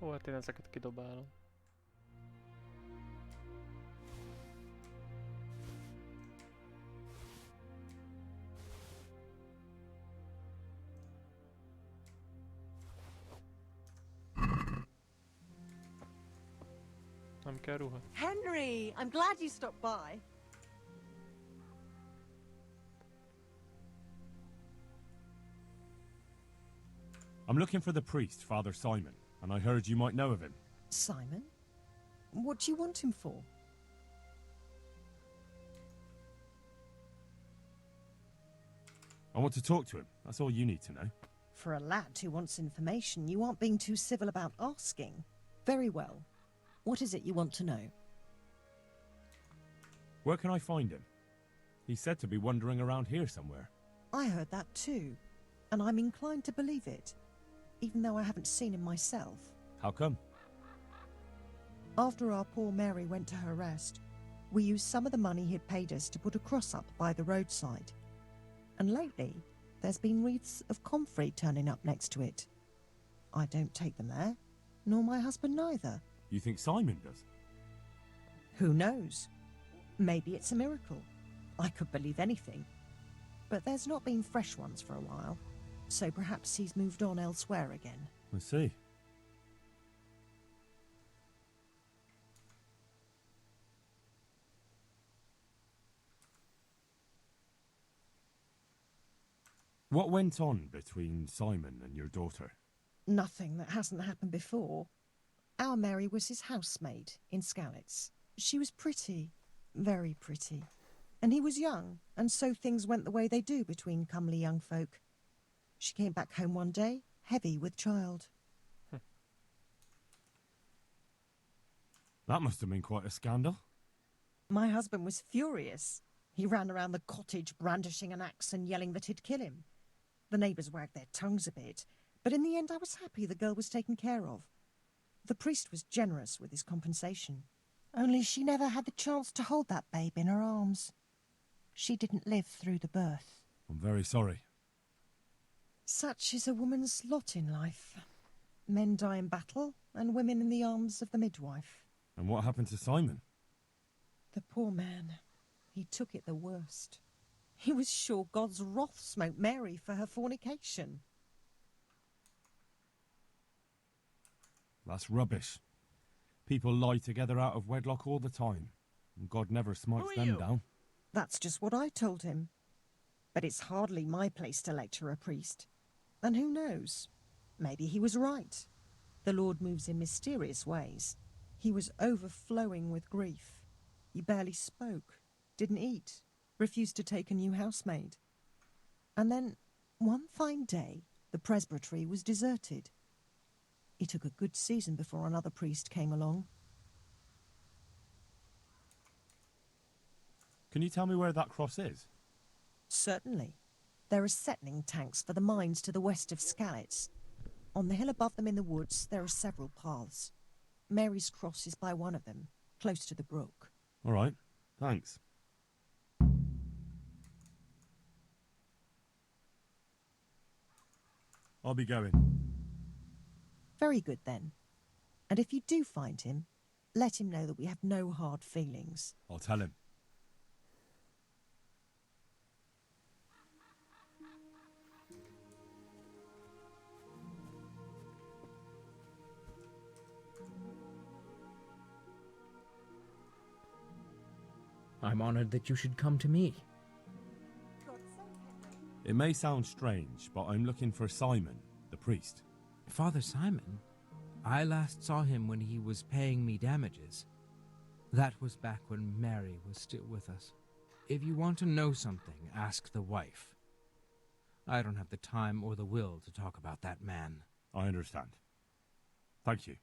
Speaker 1: Ó, hát én ezeket kidobálom. Nem kell ruha.
Speaker 13: Henry, I'm glad you stopped by.
Speaker 4: I'm looking for the priest, Father Simon, and I heard you might know of him.
Speaker 13: Simon? What do you want him for?
Speaker 4: I want to talk to him. That's all you need to know.
Speaker 13: For a lad who wants information, you aren't being too civil about asking. Very well. What is it you want to know?
Speaker 4: Where can I find him? He's said to be wandering around here somewhere.
Speaker 13: I heard that too, and I'm inclined to believe it, even though I haven't seen him myself.
Speaker 4: How come?
Speaker 13: After our poor Mary went to her rest, we used some of the money he'd paid us to put a cross up by the roadside. And lately, there's been wreaths of comfrey turning up next to it. I don't take them there, nor my husband neither.
Speaker 4: You think Simon does?
Speaker 13: Who knows? Maybe it's a miracle. I could believe anything. But there's not been fresh ones for a while, so perhaps he's moved on elsewhere again.
Speaker 4: I see. What went on between Simon and your daughter?
Speaker 13: Nothing that hasn't happened before. Our Mary was his housemaid in Skalitz. She was pretty, very pretty. And he was young, and so things went the way they do between comely young folk. She came back home one day, heavy with child.
Speaker 4: That must have been quite a scandal.
Speaker 13: My husband was furious. He ran around the cottage brandishing an axe and yelling that he'd kill him. The neighbours wagged their tongues a bit, but in the end I was happy the girl was taken care of. The priest was generous with his compensation. Only she never had the chance to hold that babe in her arms. She didn't live through the birth.
Speaker 4: I'm very sorry.
Speaker 13: Such is a woman's lot in life. Men die in battle, and women in the arms of the midwife.
Speaker 4: And what happened to Simon?
Speaker 13: The poor man. He took it the worst. He was sure God's wrath smote Mary for her fornication.
Speaker 4: That's rubbish. People lie together out of wedlock all the time, and God never smites them down.
Speaker 13: That's just what I told him. But it's hardly my place to lecture a priest. And who knows? Maybe he was right. The Lord moves in mysterious ways. He was overflowing with grief. He barely spoke, didn't eat, refused to take a new housemaid. And then, one fine day, the presbytery was deserted. It took a good season before another priest came along.
Speaker 4: Can you tell me where that cross is?
Speaker 13: Certainly. There are settling tanks for the mines to the west of Skalitz. On the hill above them in the woods, there are several paths. Mary's cross is by one of them, close to the brook.
Speaker 4: All right, thanks. I'll be going.
Speaker 13: Very good, then. And if you do find him, let him know that we have no hard feelings.
Speaker 4: I'll tell him.
Speaker 2: I'm honored that you should come to me.
Speaker 4: It may sound strange, but I'm looking for Simon, the priest.
Speaker 2: Father Simon? I last saw him when he was paying me damages. That was back when Mary was still with us. If you want to know something, ask the wife. I don't have the time or the will to talk about that man.
Speaker 4: I understand. Thank you.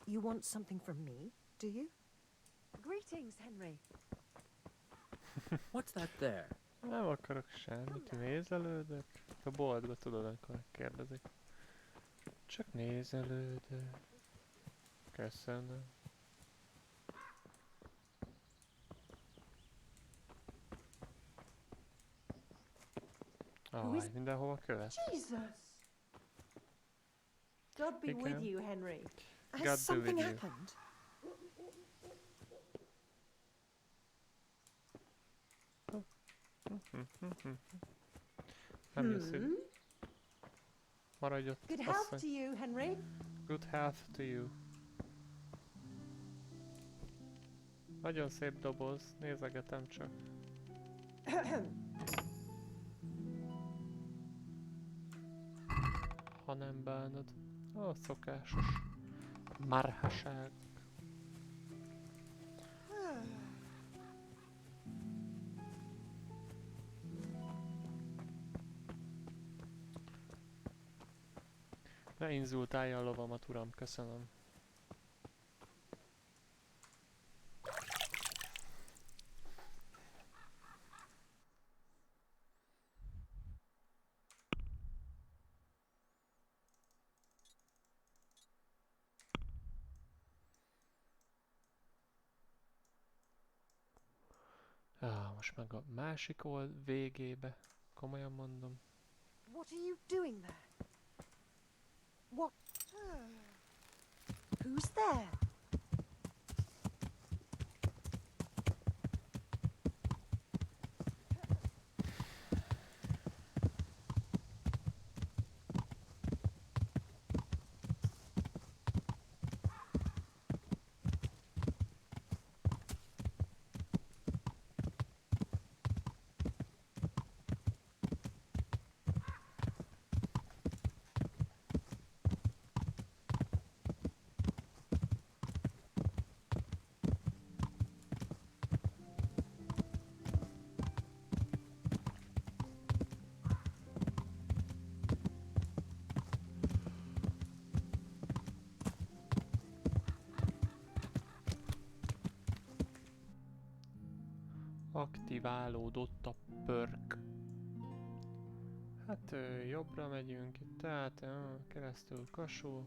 Speaker 13: You want something from me, do you?
Speaker 14: Greetings, Henry.
Speaker 7: What's that there?
Speaker 1: Nem akarok semmit, nézelődök. A boltba tudod, akkor kérdezik. Csak nézelődök. Köszönöm. Ah, mindenhova követ.
Speaker 14: Jesus! God be
Speaker 1: Igen.
Speaker 14: with you, Henry.
Speaker 1: God
Speaker 13: Has
Speaker 1: be
Speaker 13: something
Speaker 1: with you.
Speaker 13: happened?
Speaker 1: Nem jössz. Maradj ott.
Speaker 14: Good health to you, Henry.
Speaker 1: Good health to you. Nagyon szép doboz, nézegetem csak. Ha nem bánod. Ó, szokásos. Marhaság. Ne inzultálja a lovamat, uram, köszönöm. Most meg a másik old végébe. Komolyan mondom.
Speaker 14: What are you doing there? What? Who's there?
Speaker 1: Aktiválódott a perk. Hát jobbra megyünk itt, tehát keresztül Kasó.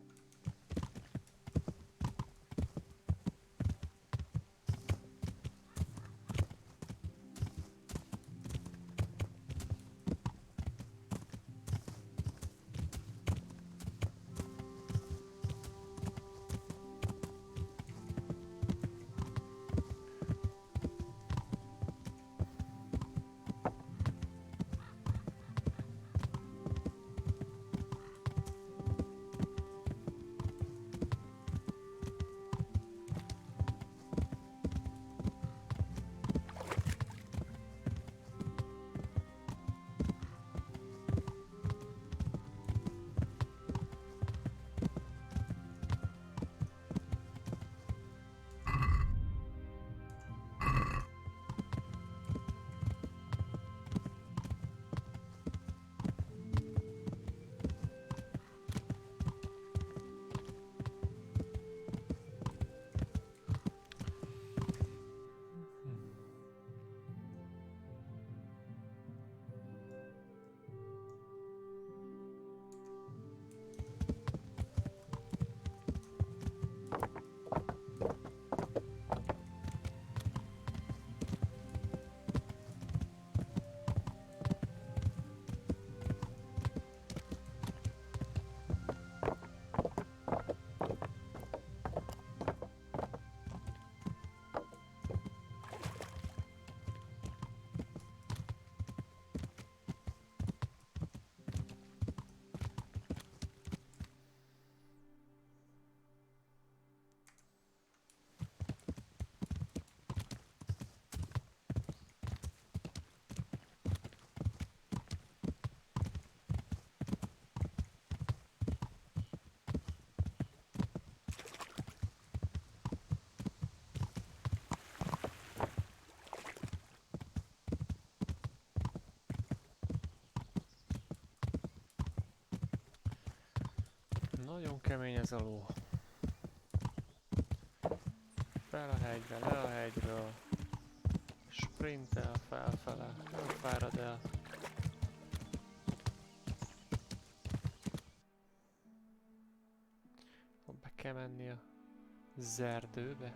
Speaker 1: Nagyon kemény ez a ló. Fel a hegyre, le a hegyről. Sprintel felfele, nem fárad el. Be kell menni a zerdőbe.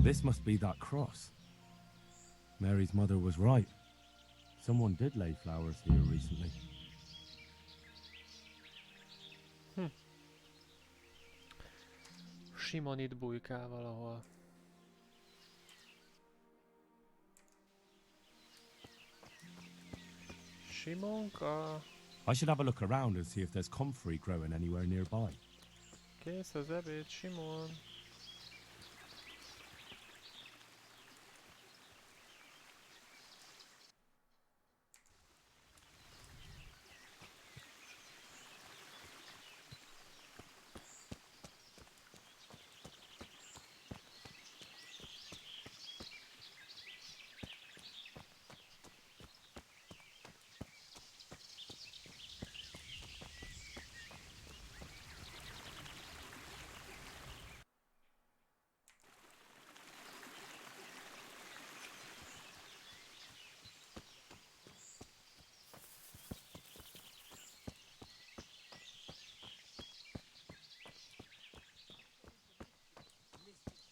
Speaker 4: This must be that cross. Mary's mother was right. Someone did lay flowers here recently.
Speaker 1: Simon itt bujkál valahol. Simonka!
Speaker 4: I should have a look around and see if there's comfrey growing anywhere nearby.
Speaker 1: Kész az ebéd, Simon.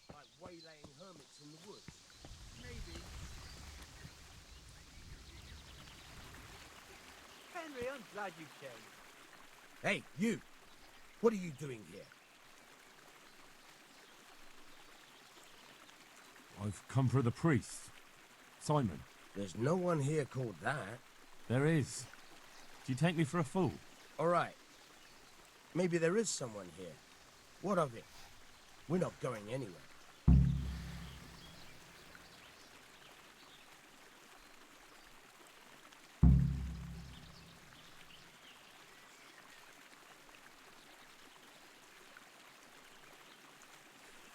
Speaker 5: Like waylaying hermits in the woods. Maybe. Henry, I'm glad you came.
Speaker 15: Hey, you! What are you doing here?
Speaker 4: I've come for the priest. Simon.
Speaker 15: There's no one here called that.
Speaker 4: There is. Do you take me for a fool?
Speaker 15: All right. Maybe there is someone here. What of it? We're not going anywhere.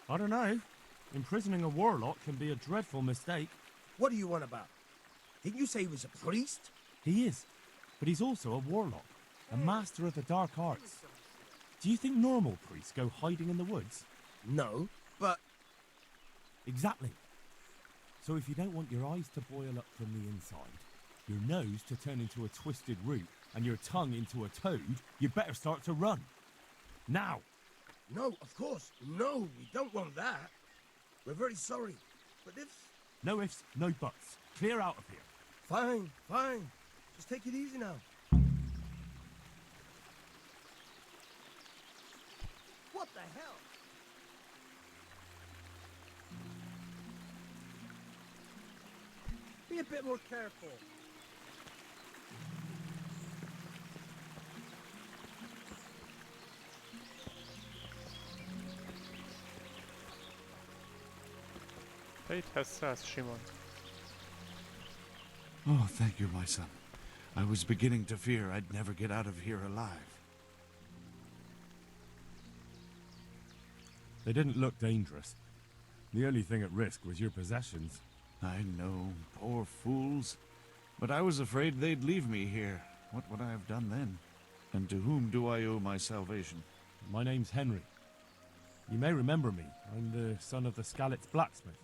Speaker 4: I don't know. Imprisoning a warlock can be a dreadful mistake.
Speaker 15: What do you want about? Didn't you say he was a priest?
Speaker 4: He is. But he's also a warlock. A master of the dark arts. Do you think normal priests go hiding in the woods?
Speaker 15: No, but...
Speaker 4: Exactly. So if you don't want your eyes to boil up from the inside, your nose to turn into a twisted root, and your tongue into a toad, you'd better start to run. Now!
Speaker 15: No, of course. No, we don't want that. We're very sorry. But if...
Speaker 4: No ifs, no buts. Clear out of here.
Speaker 15: Fine, fine. Just take it easy now. What the hell?
Speaker 5: Be a bit more careful.
Speaker 1: Te itt hasszász, Simon.
Speaker 16: Oh, thank you, my son. I was beginning to fear I'd never get out of here alive.
Speaker 4: They didn't look dangerous. The only thing at risk was your possessions.
Speaker 16: I know, poor fools. But I was afraid they'd leave me here. What would I have done then? And to whom do I owe my salvation?
Speaker 4: My name's Henry. You may remember me. I'm the son of the Skalitz blacksmith.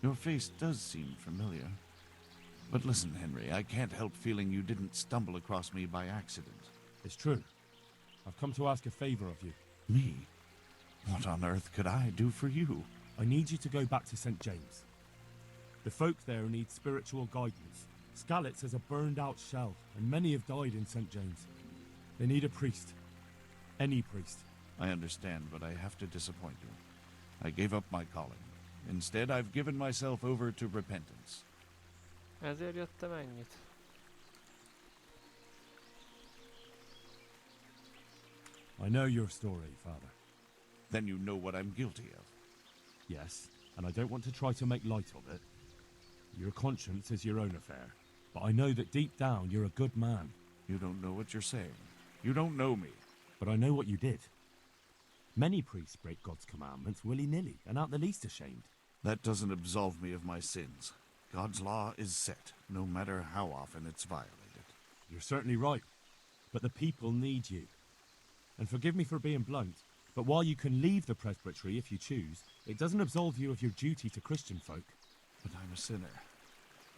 Speaker 16: Your face does seem familiar. But listen, Henry, I can't help feeling you didn't stumble across me by accident.
Speaker 4: It's true. I've come to ask a favor of you.
Speaker 16: Me? What on earth could I do for you?
Speaker 4: I need you to go back to St. James. The folk there need spiritual guidance. Skalitz has a burned-out shell, and many have died in St. James. They need a priest. Any priest.
Speaker 16: I understand, but I have to disappoint you. I gave up my calling. Instead, I've given myself over to repentance.
Speaker 1: Ezért jöttem ennyit.
Speaker 4: I know your story, Father.
Speaker 16: Then you know what I'm guilty of.
Speaker 4: Yes, and I don't want to try to make light of it. Your conscience is your own affair, but I know that deep down you're a good man.
Speaker 16: You don't know what you're saying. You don't know me.
Speaker 4: But I know what you did. Many priests break God's commandments willy-nilly and aren't the least ashamed.
Speaker 16: That doesn't absolve me of my sins. God's law is set, no matter how often it's violated.
Speaker 4: You're certainly right, but the people need you. And forgive me for being blunt, but while you can leave the presbytery if you choose, it doesn't absolve you of your duty to Christian folk.
Speaker 16: But I'm a sinner.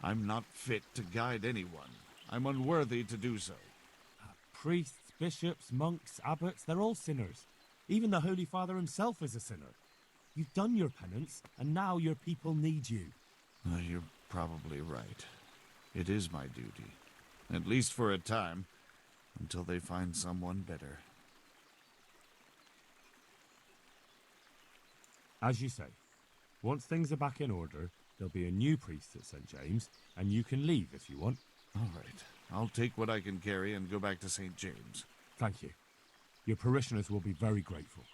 Speaker 16: I'm not fit to guide anyone. I'm unworthy to do so.
Speaker 4: Priests, bishops, monks, abbots, they're all sinners. Even the Holy Father himself is a sinner. You've done your penance, and now your people need you.
Speaker 16: You're probably right. It is my duty. At least for a time, until they find someone better.
Speaker 4: As you say, once things are back in order, there'll be a new priest at St. James, and you can leave if you want.
Speaker 16: All right. I'll take what I can carry and go back to St. James.
Speaker 4: Thank you. Your parishioners will be very grateful.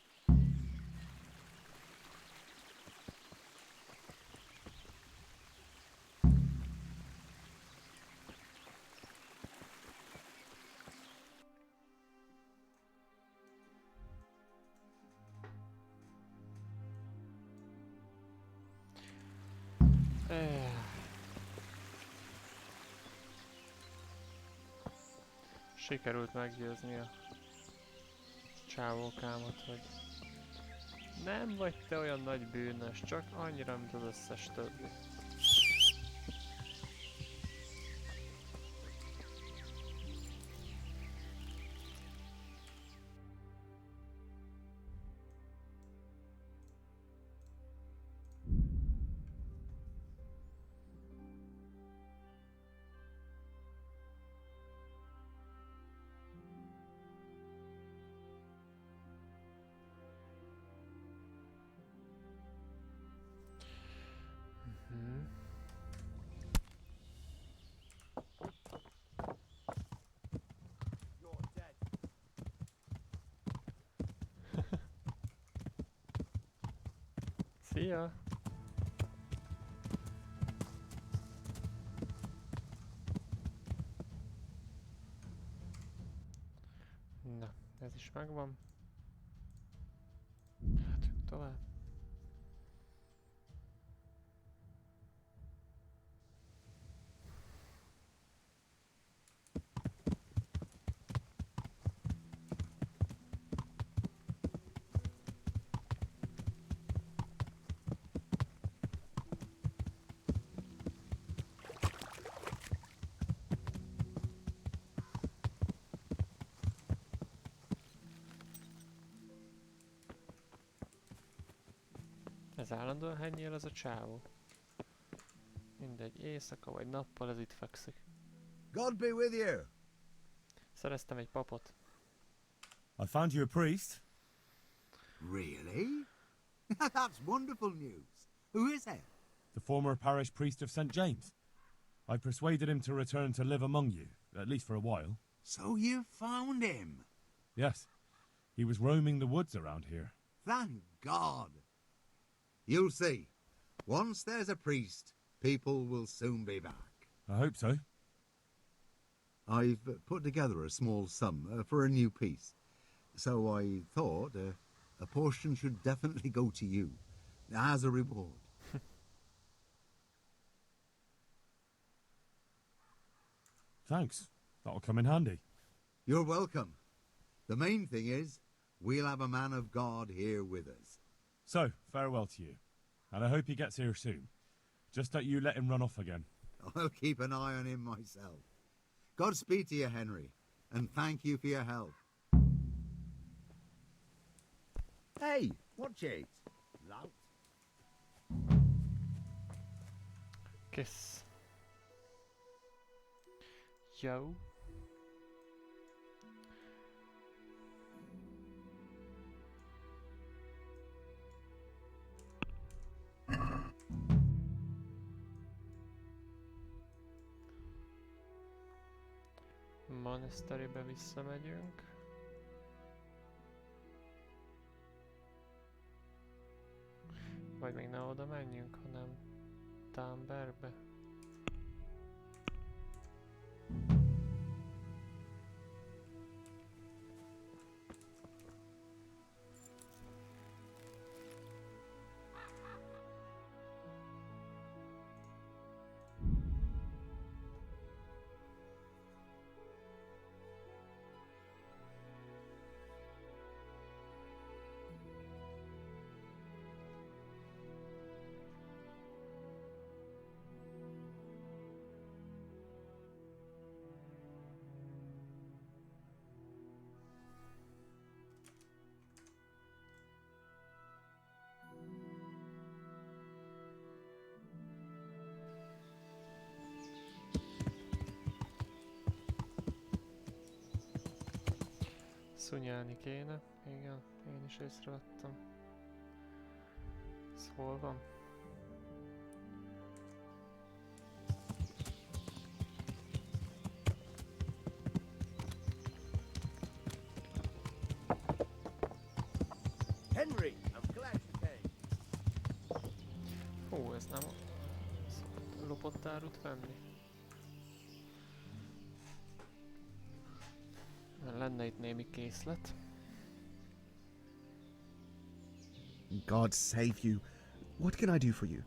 Speaker 1: Sikerült meggyőzni a csávókámat, hogy nem vagy te olyan nagy bűnös, csak annyira, mint az összes többi. Szia! Na, ez is megvan. Hát tovább. Ez állandóan hennyél az a csávó. Mindegy, éjszaka vagy nappal ez itt fekszik.
Speaker 10: God be with you!
Speaker 1: Szereztem egy papot.
Speaker 4: I found you a priest.
Speaker 11: Really? That's wonderful news. Who is it?
Speaker 4: The former parish priest of St. James. I persuaded him to return to live among you, at least for a while.
Speaker 11: So you found him?
Speaker 4: Yes. He was roaming the woods around here.
Speaker 11: Thank God. You'll see. Once there's a priest, people will soon be back.
Speaker 4: I hope so.
Speaker 11: I've put together a small sum for a new piece. So I thought a portion should definitely go to you, as a reward.
Speaker 4: Thanks. That'll come in handy.
Speaker 11: You're welcome. The main thing is, we'll have a man of God here with us.
Speaker 4: So, farewell to you. And I hope he gets here soon. Just don't you let him run off again.
Speaker 11: I'll keep an eye on him myself. Godspeed to you, Henry. And thank you for your help.
Speaker 10: Hey, watch it. Lout.
Speaker 1: Kiss. Yo. Monasterybe visszamegyünk. Vagy még ne oda menjünk, hanem Tamberbe. Szunyálni kéne. Igen, én is észrevettem. Ez hol van?
Speaker 15: Henry, I'm glad you came.
Speaker 1: Hú, ez nem szokott lopott árut venni. Lenne itt némi készlet.
Speaker 17: God save you. What can I do for you?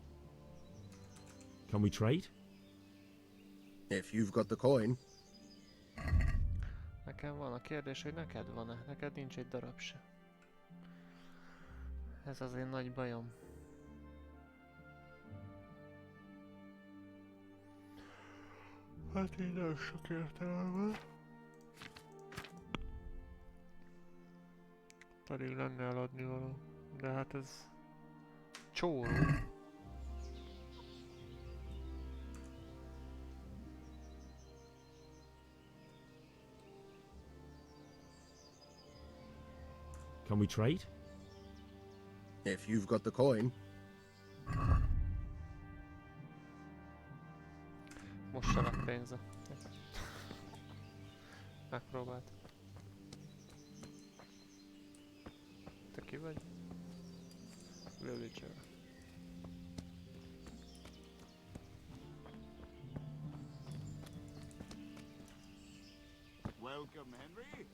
Speaker 4: Can we trade?
Speaker 15: If you've got the coin.
Speaker 1: Nekem van a kérdés, hogy neked van-e? Neked nincs egy darab se. Ez az én nagy bajom. Hát így nagyon sok értelme van. Pedig lenne eladni való. De hát ez... csóró.
Speaker 4: Can we trade?
Speaker 15: If you've got the coin.
Speaker 1: Most se lett pénze. Megpróbált. Te ki vagy? Villager.
Speaker 12: Welcome, Henry.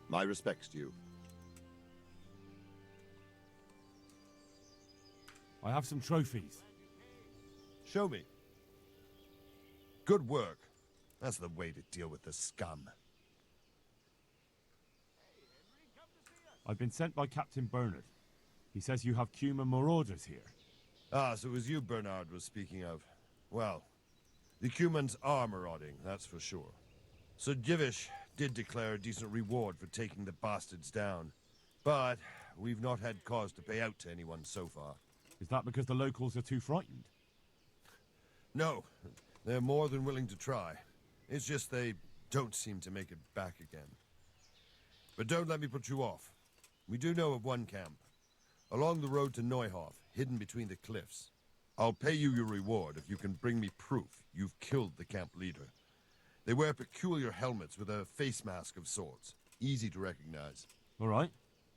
Speaker 10: My respects to you.
Speaker 4: I have some trophies.
Speaker 18: Show me. Good work. That's the way to deal with the scum.
Speaker 4: I've been sent by Captain Bernard. He says you have Cuman marauders here.
Speaker 18: Ah, so it was you Bernard was speaking of. Well, the Cumans are marauding, that's for sure. So Divish did declare a decent reward for taking the bastards down. But we've not had cause to pay out to anyone so far.
Speaker 4: Is that because the locals are too frightened?
Speaker 18: No, they're more than willing to try. It's just they don't seem to make it back again. But don't let me put you off. We do know of one camp. Along the road to Neuhof, hidden between the cliffs. I'll pay you your reward if you can bring me proof you've killed the camp leader. They wear peculiar helmets with a face mask of sorts. Easy to recognize.
Speaker 4: All right,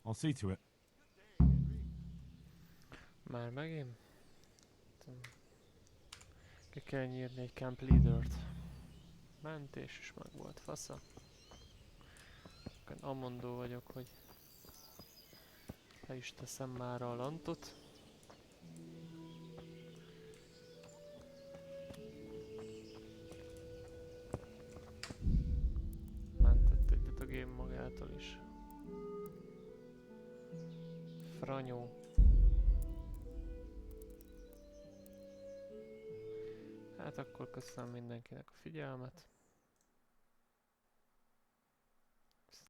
Speaker 4: I'll see to it.
Speaker 1: Már megint? Ki kell nyírni egy camp leadert. Mentés is meg volt, fasza. Amondó vagyok, hogy le is teszem már a lantot. Mentett egyet a game magától is. Franyó. Hát akkor köszönöm mindenkinek a figyelmet.